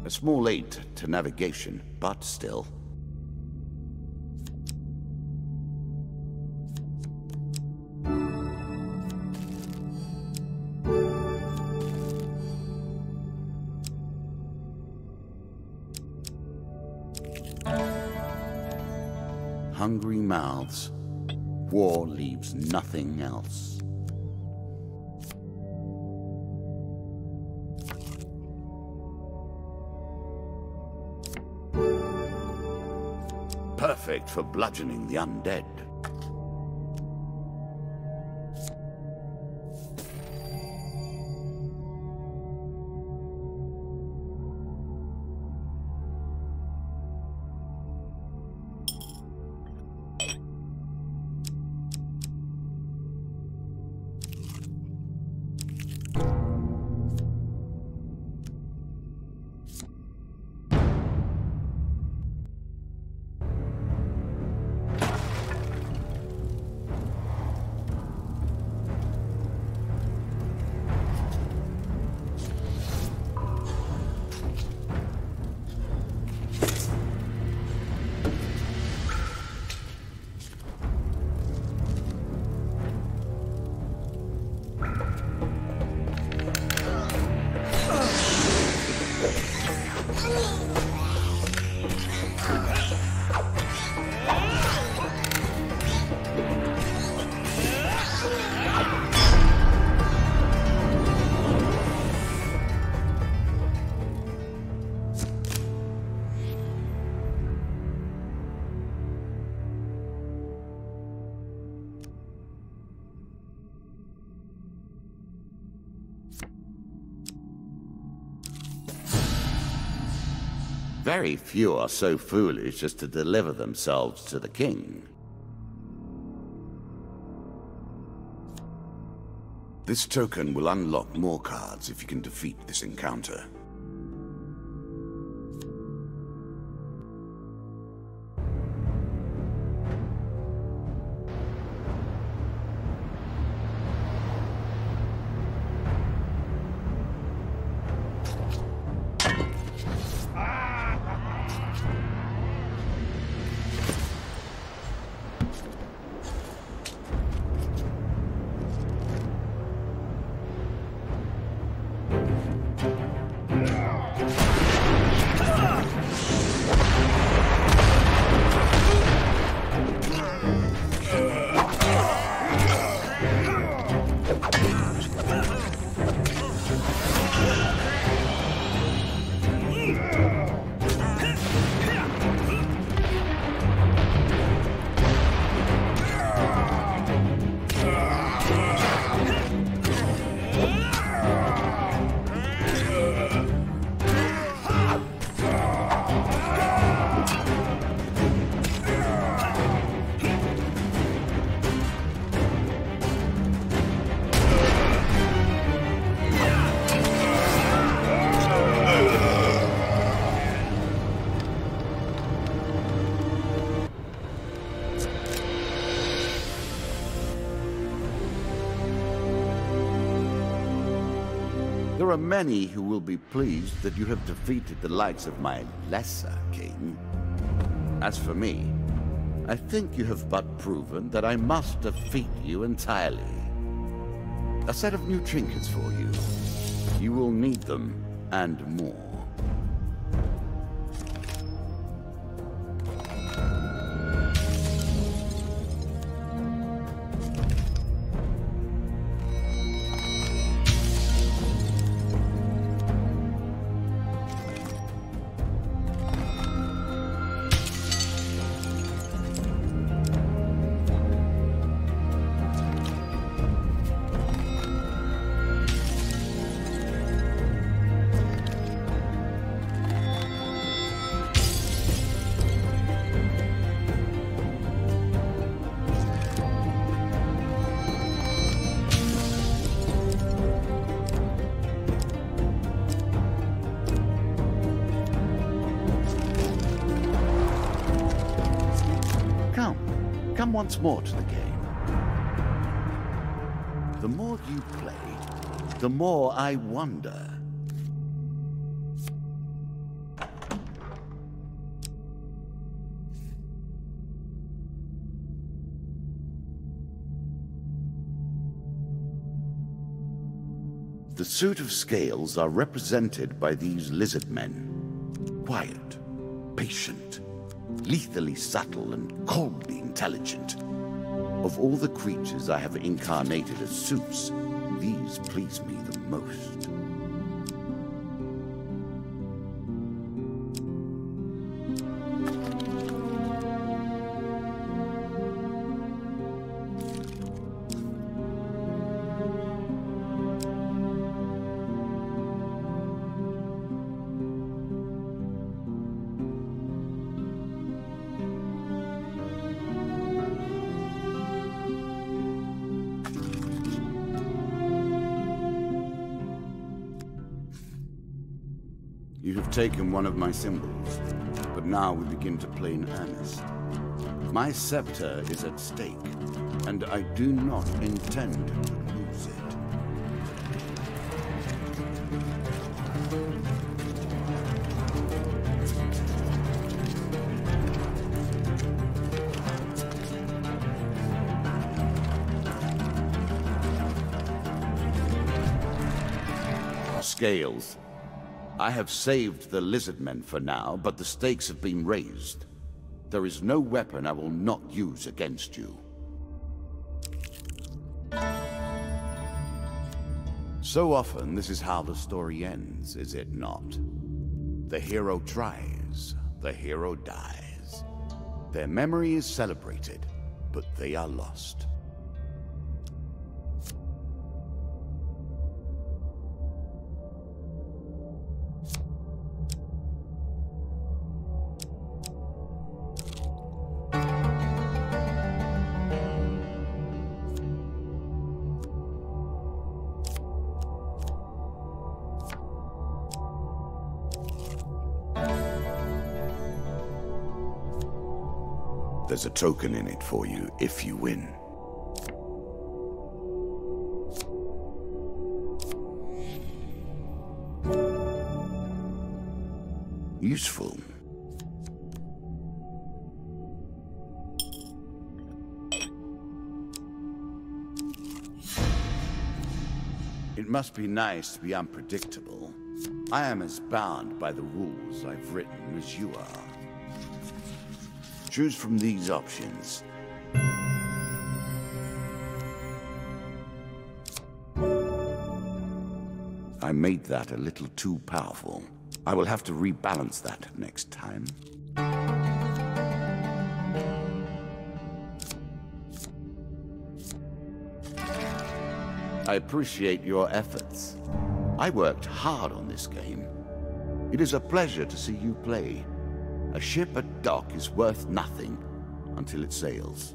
A small aid to navigation, but still. Hungry mouths. War leaves nothing else. Perfect for bludgeoning the undead. Very few are so foolish as to deliver themselves to the king. This token will unlock more cards if you can defeat this encounter. There are many who will be pleased that you have defeated the likes of my lesser king. As for me, I think you have but proven that I must defeat you entirely. A set of new trinkets for you. You will need them, and more. Come once more to the game. The more you play, the more I wonder. The suit of scales are represented by these lizard men. Quiet, patient, lethally subtle and coldly intelligent. Of all the creatures I have incarnated as suits, these please me the most. You have taken one of my symbols, but now we begin to play in earnest. My scepter is at stake, and I do not intend to lose it. Scales. I have saved the lizard men for now, but the stakes have been raised. There is no weapon I will not use against you. So often, this is how the story ends, is it not? The hero tries, the hero dies. Their memory is celebrated, but they are lost. There's a token in it for you if you win. Useful. It must be nice to be unpredictable. I am as bound by the rules I've written as you are. Choose from these options. I made that a little too powerful. I will have to rebalance that next time. I appreciate your efforts. I worked hard on this game. It is a pleasure to see you play. A ship at dock is worth nothing until it sails.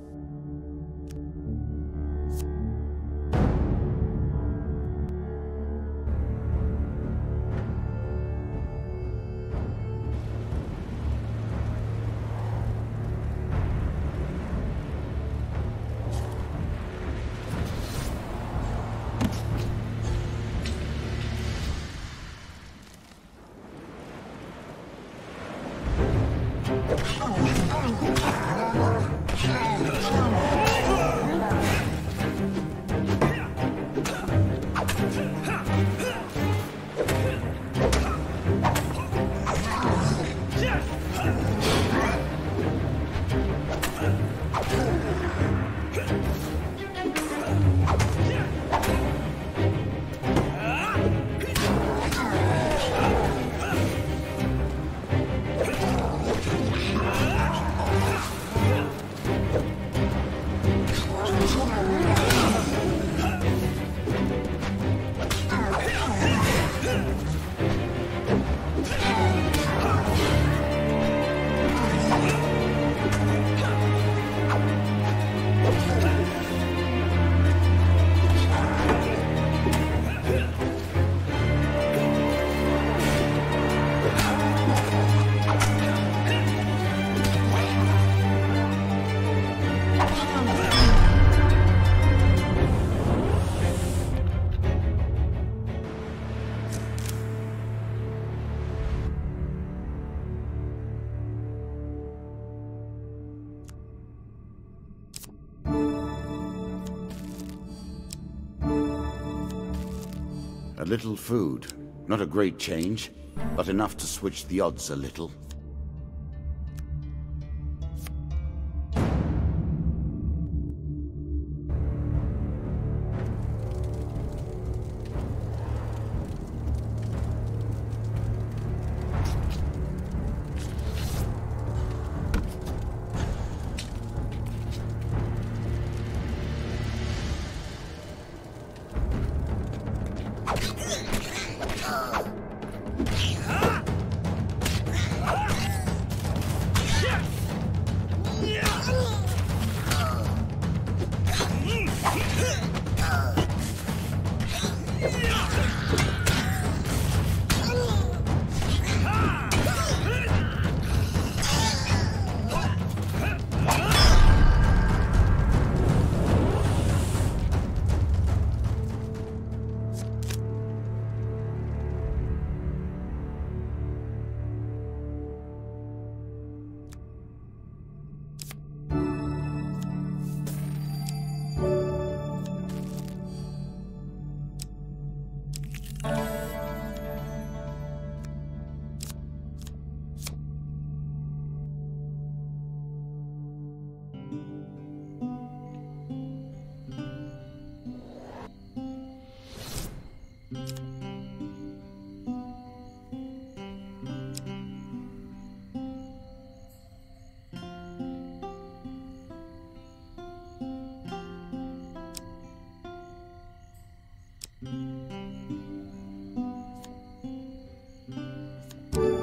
A little food. Not a great change, but enough to switch the odds a little.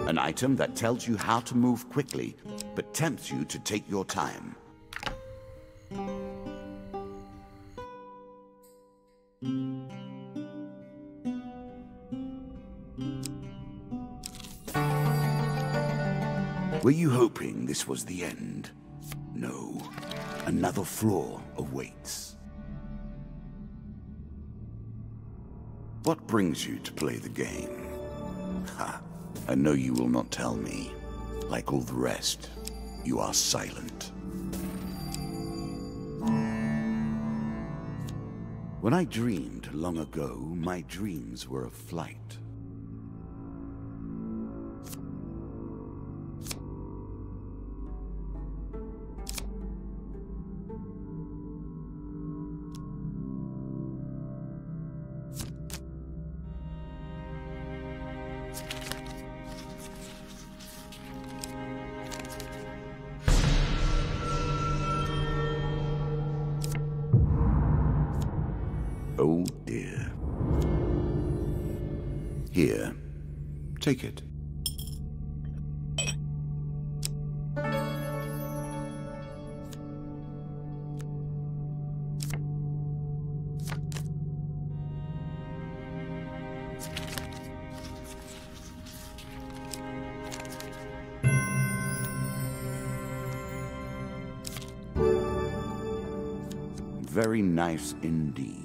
An item that tells you how to move quickly, but tempts you to take your time. Were you hoping this was the end? No, another flaw awaits. What brings you to play the game? Ha, I know you will not tell me. Like all the rest, you are silent. When I dreamed long ago, my dreams were of flight. Oh dear. Here, take it. Very nice indeed.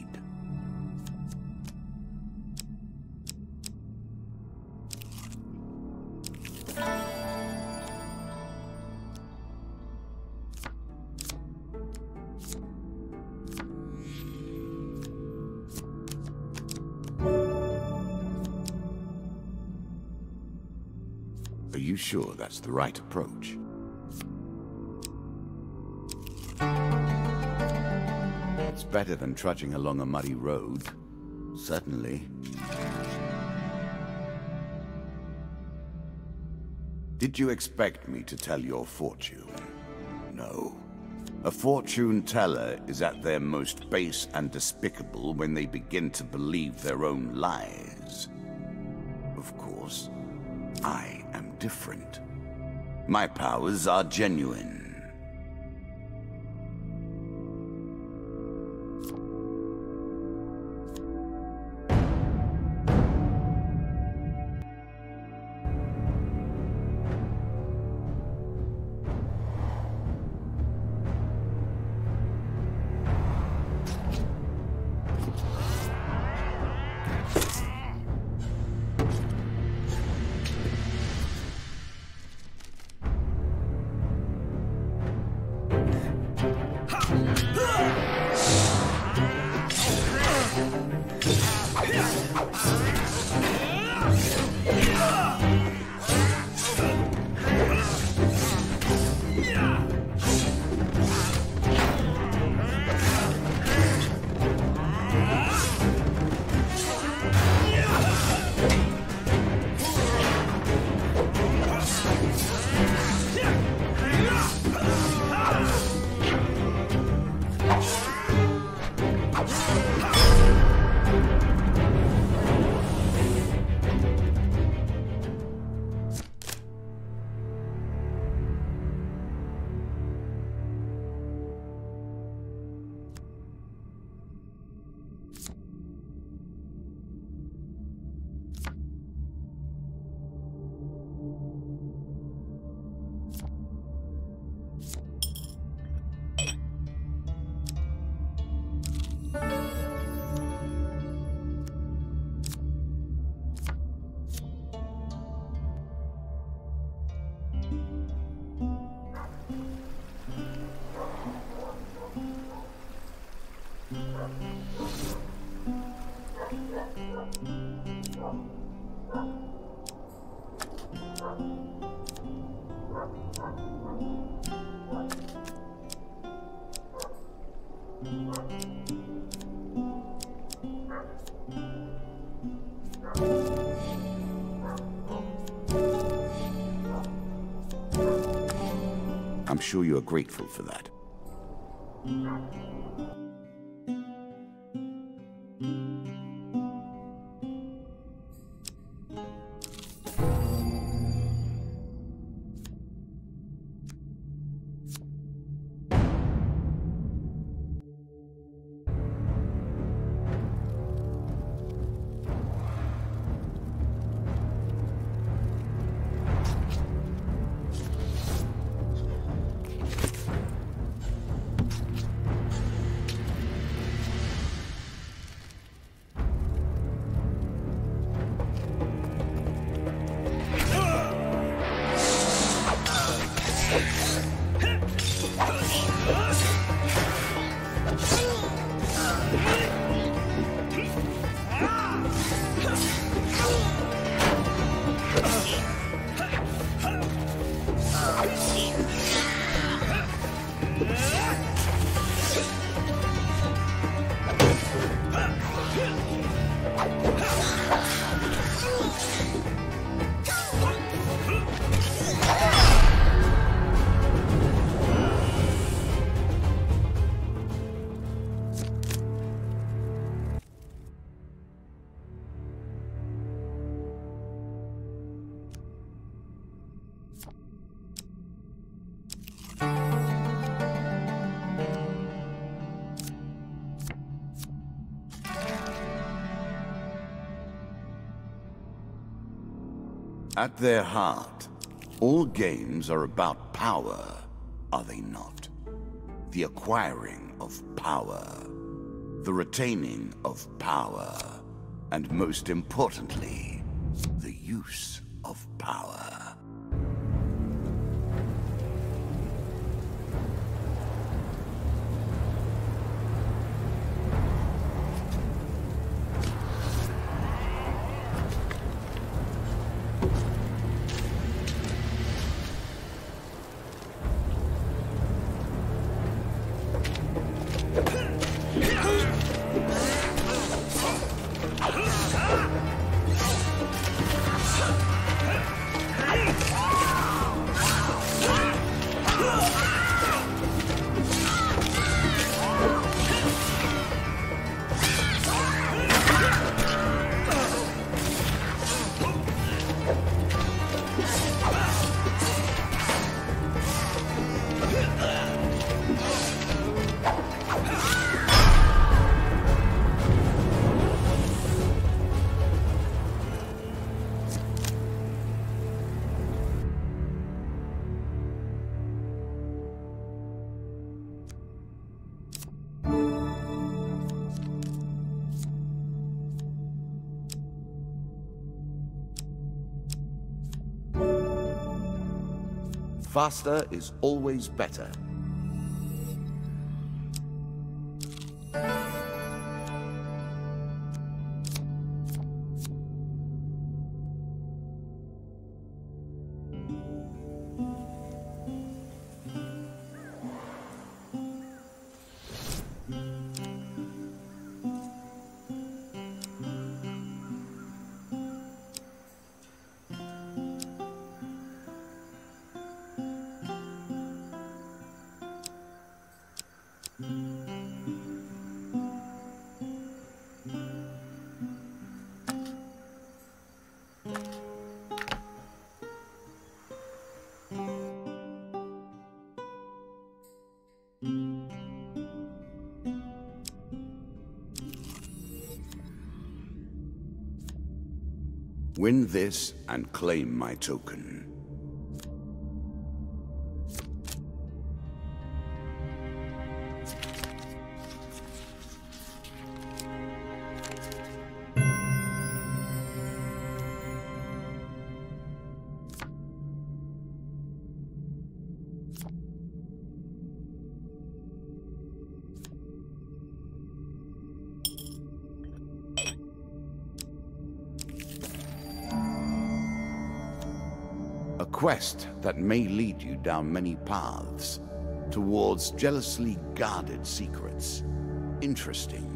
Are you sure that's the right approach? It's better than trudging along a muddy road. Certainly. Did you expect me to tell your fortune? No. A fortune teller is at their most base and despicable when they begin to believe their own lies. Of course, I am different. My powers are genuine. I'm sure you are grateful for that. At their heart, all games are about power, are they not? The acquiring of power, the retaining of power, and most importantly, the use of power. Faster is always better. Win this and claim my token. A quest that may lead you down many paths, towards jealously guarded secrets. Interesting.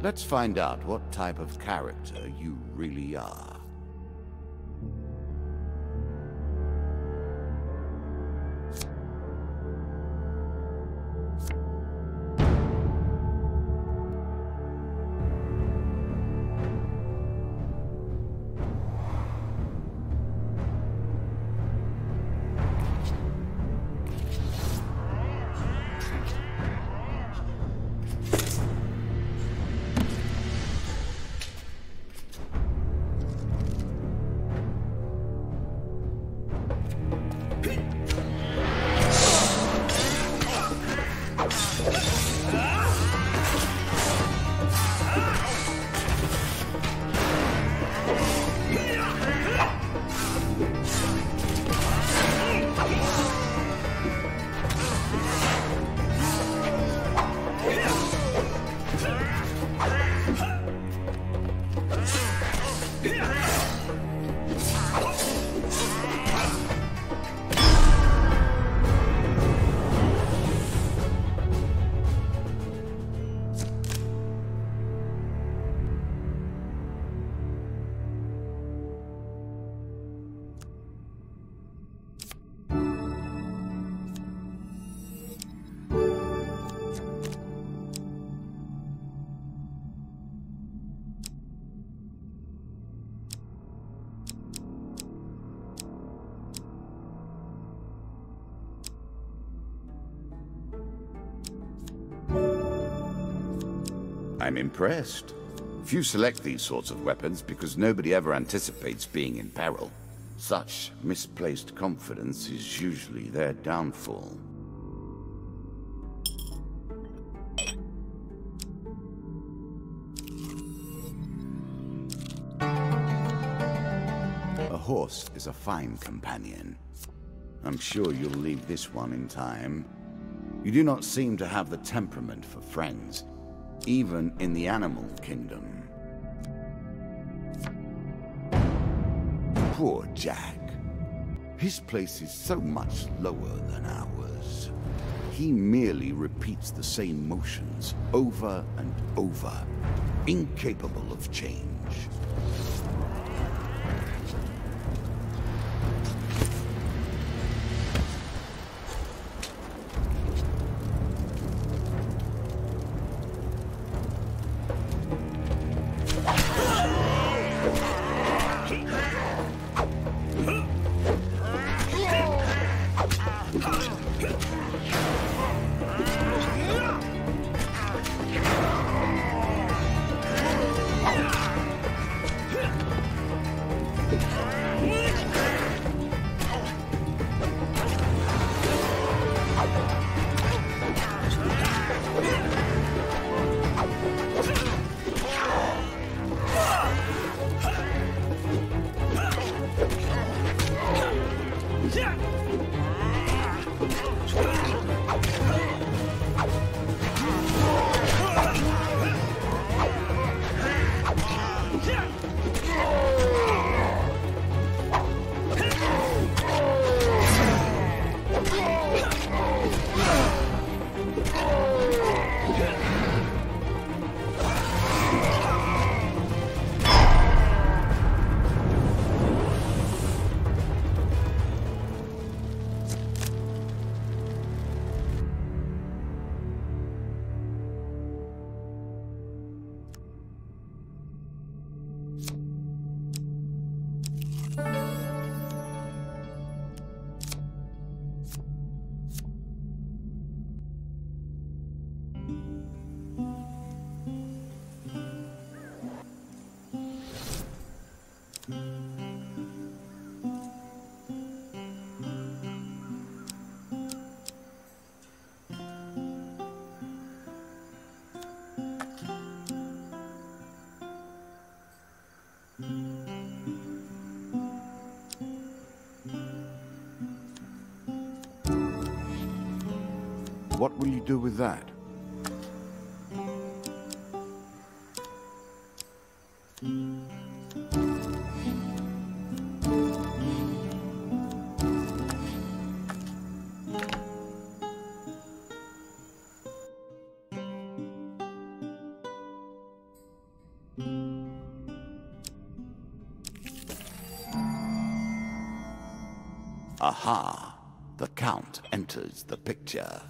Let's find out what type of character you really are. I'm impressed. Few select these sorts of weapons because nobody ever anticipates being in peril. Such misplaced confidence is usually their downfall. A horse is a fine companion. I'm sure you'll leave this one in time. You do not seem to have the temperament for friends, even in the animal kingdom. Poor Jack. His place is so much lower than ours. He merely repeats the same motions over and over, incapable of change. What will you do with that? Aha! The Count enters the picture.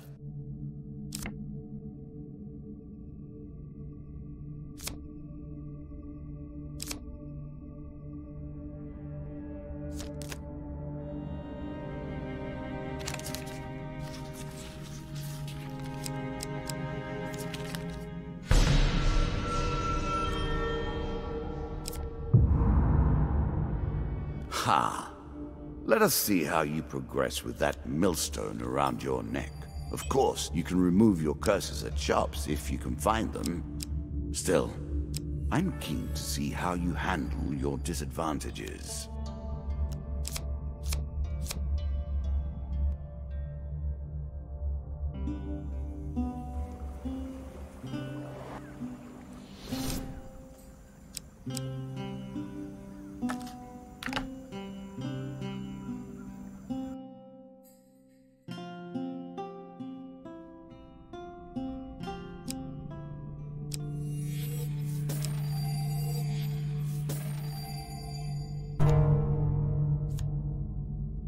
Ha! Let us see how you progress with that millstone around your neck. Of course, you can remove your curses at shops if you can find them. Still, I'm keen to see how you handle your disadvantages.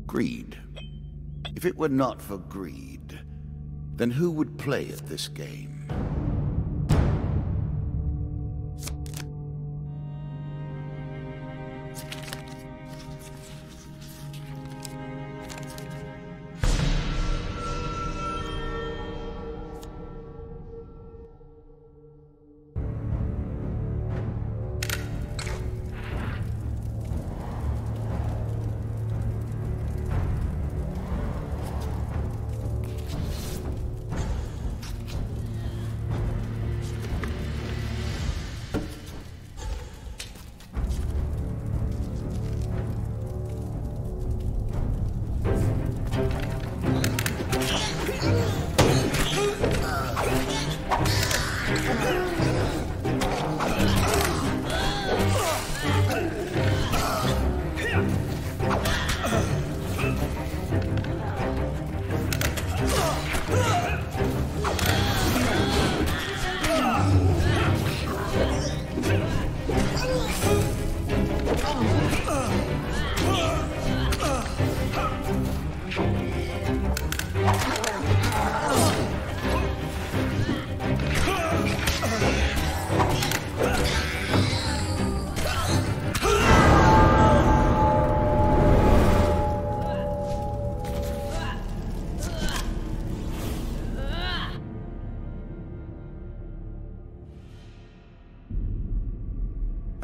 Greed. If it were not for greed, then who would play at this game?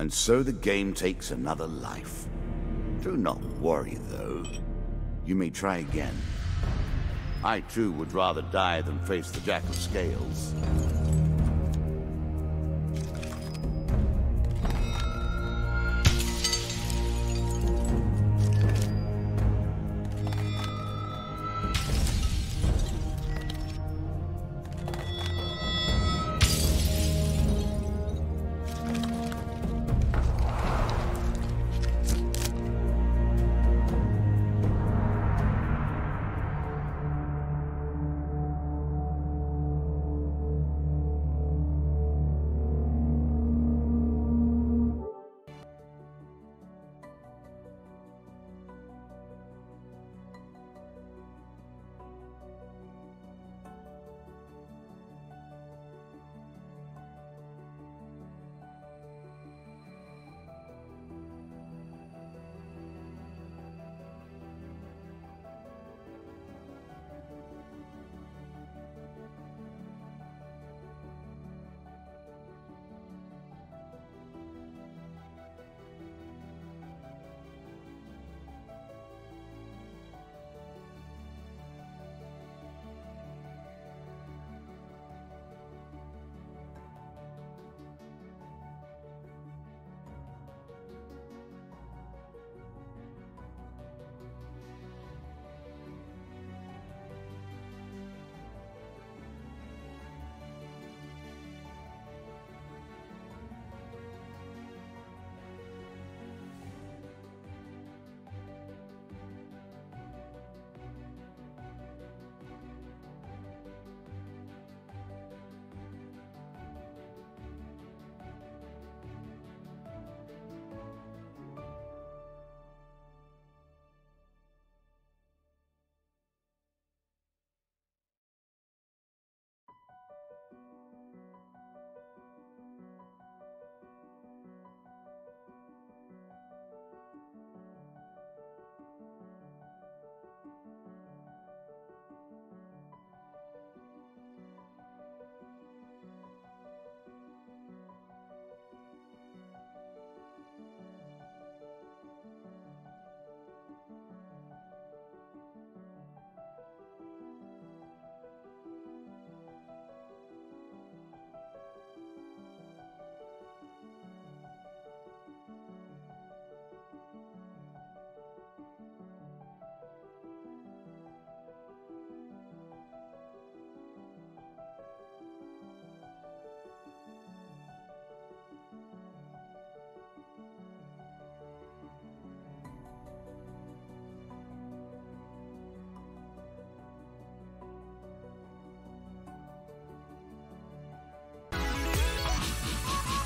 And so the game takes another life. Do not worry, though. You may try again. I, too, would rather die than face the Jack of Scales.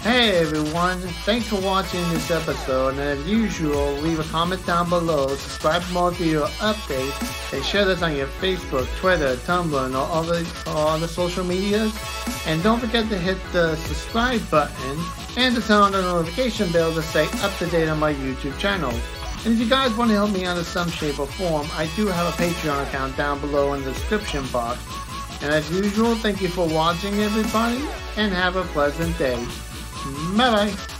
Hey everyone, thanks for watching this episode, and as usual, leave a comment down below, subscribe for more video updates, and share this on your Facebook, Twitter, Tumblr, and all other social medias. And don't forget to hit the subscribe button and to turn on the notification bell to stay up to date on my YouTube channel. And if you guys want to help me out in some shape or form, I do have a Patreon account down below in the description box. And as usual, thank you for watching everybody, and have a pleasant day. Bye bye.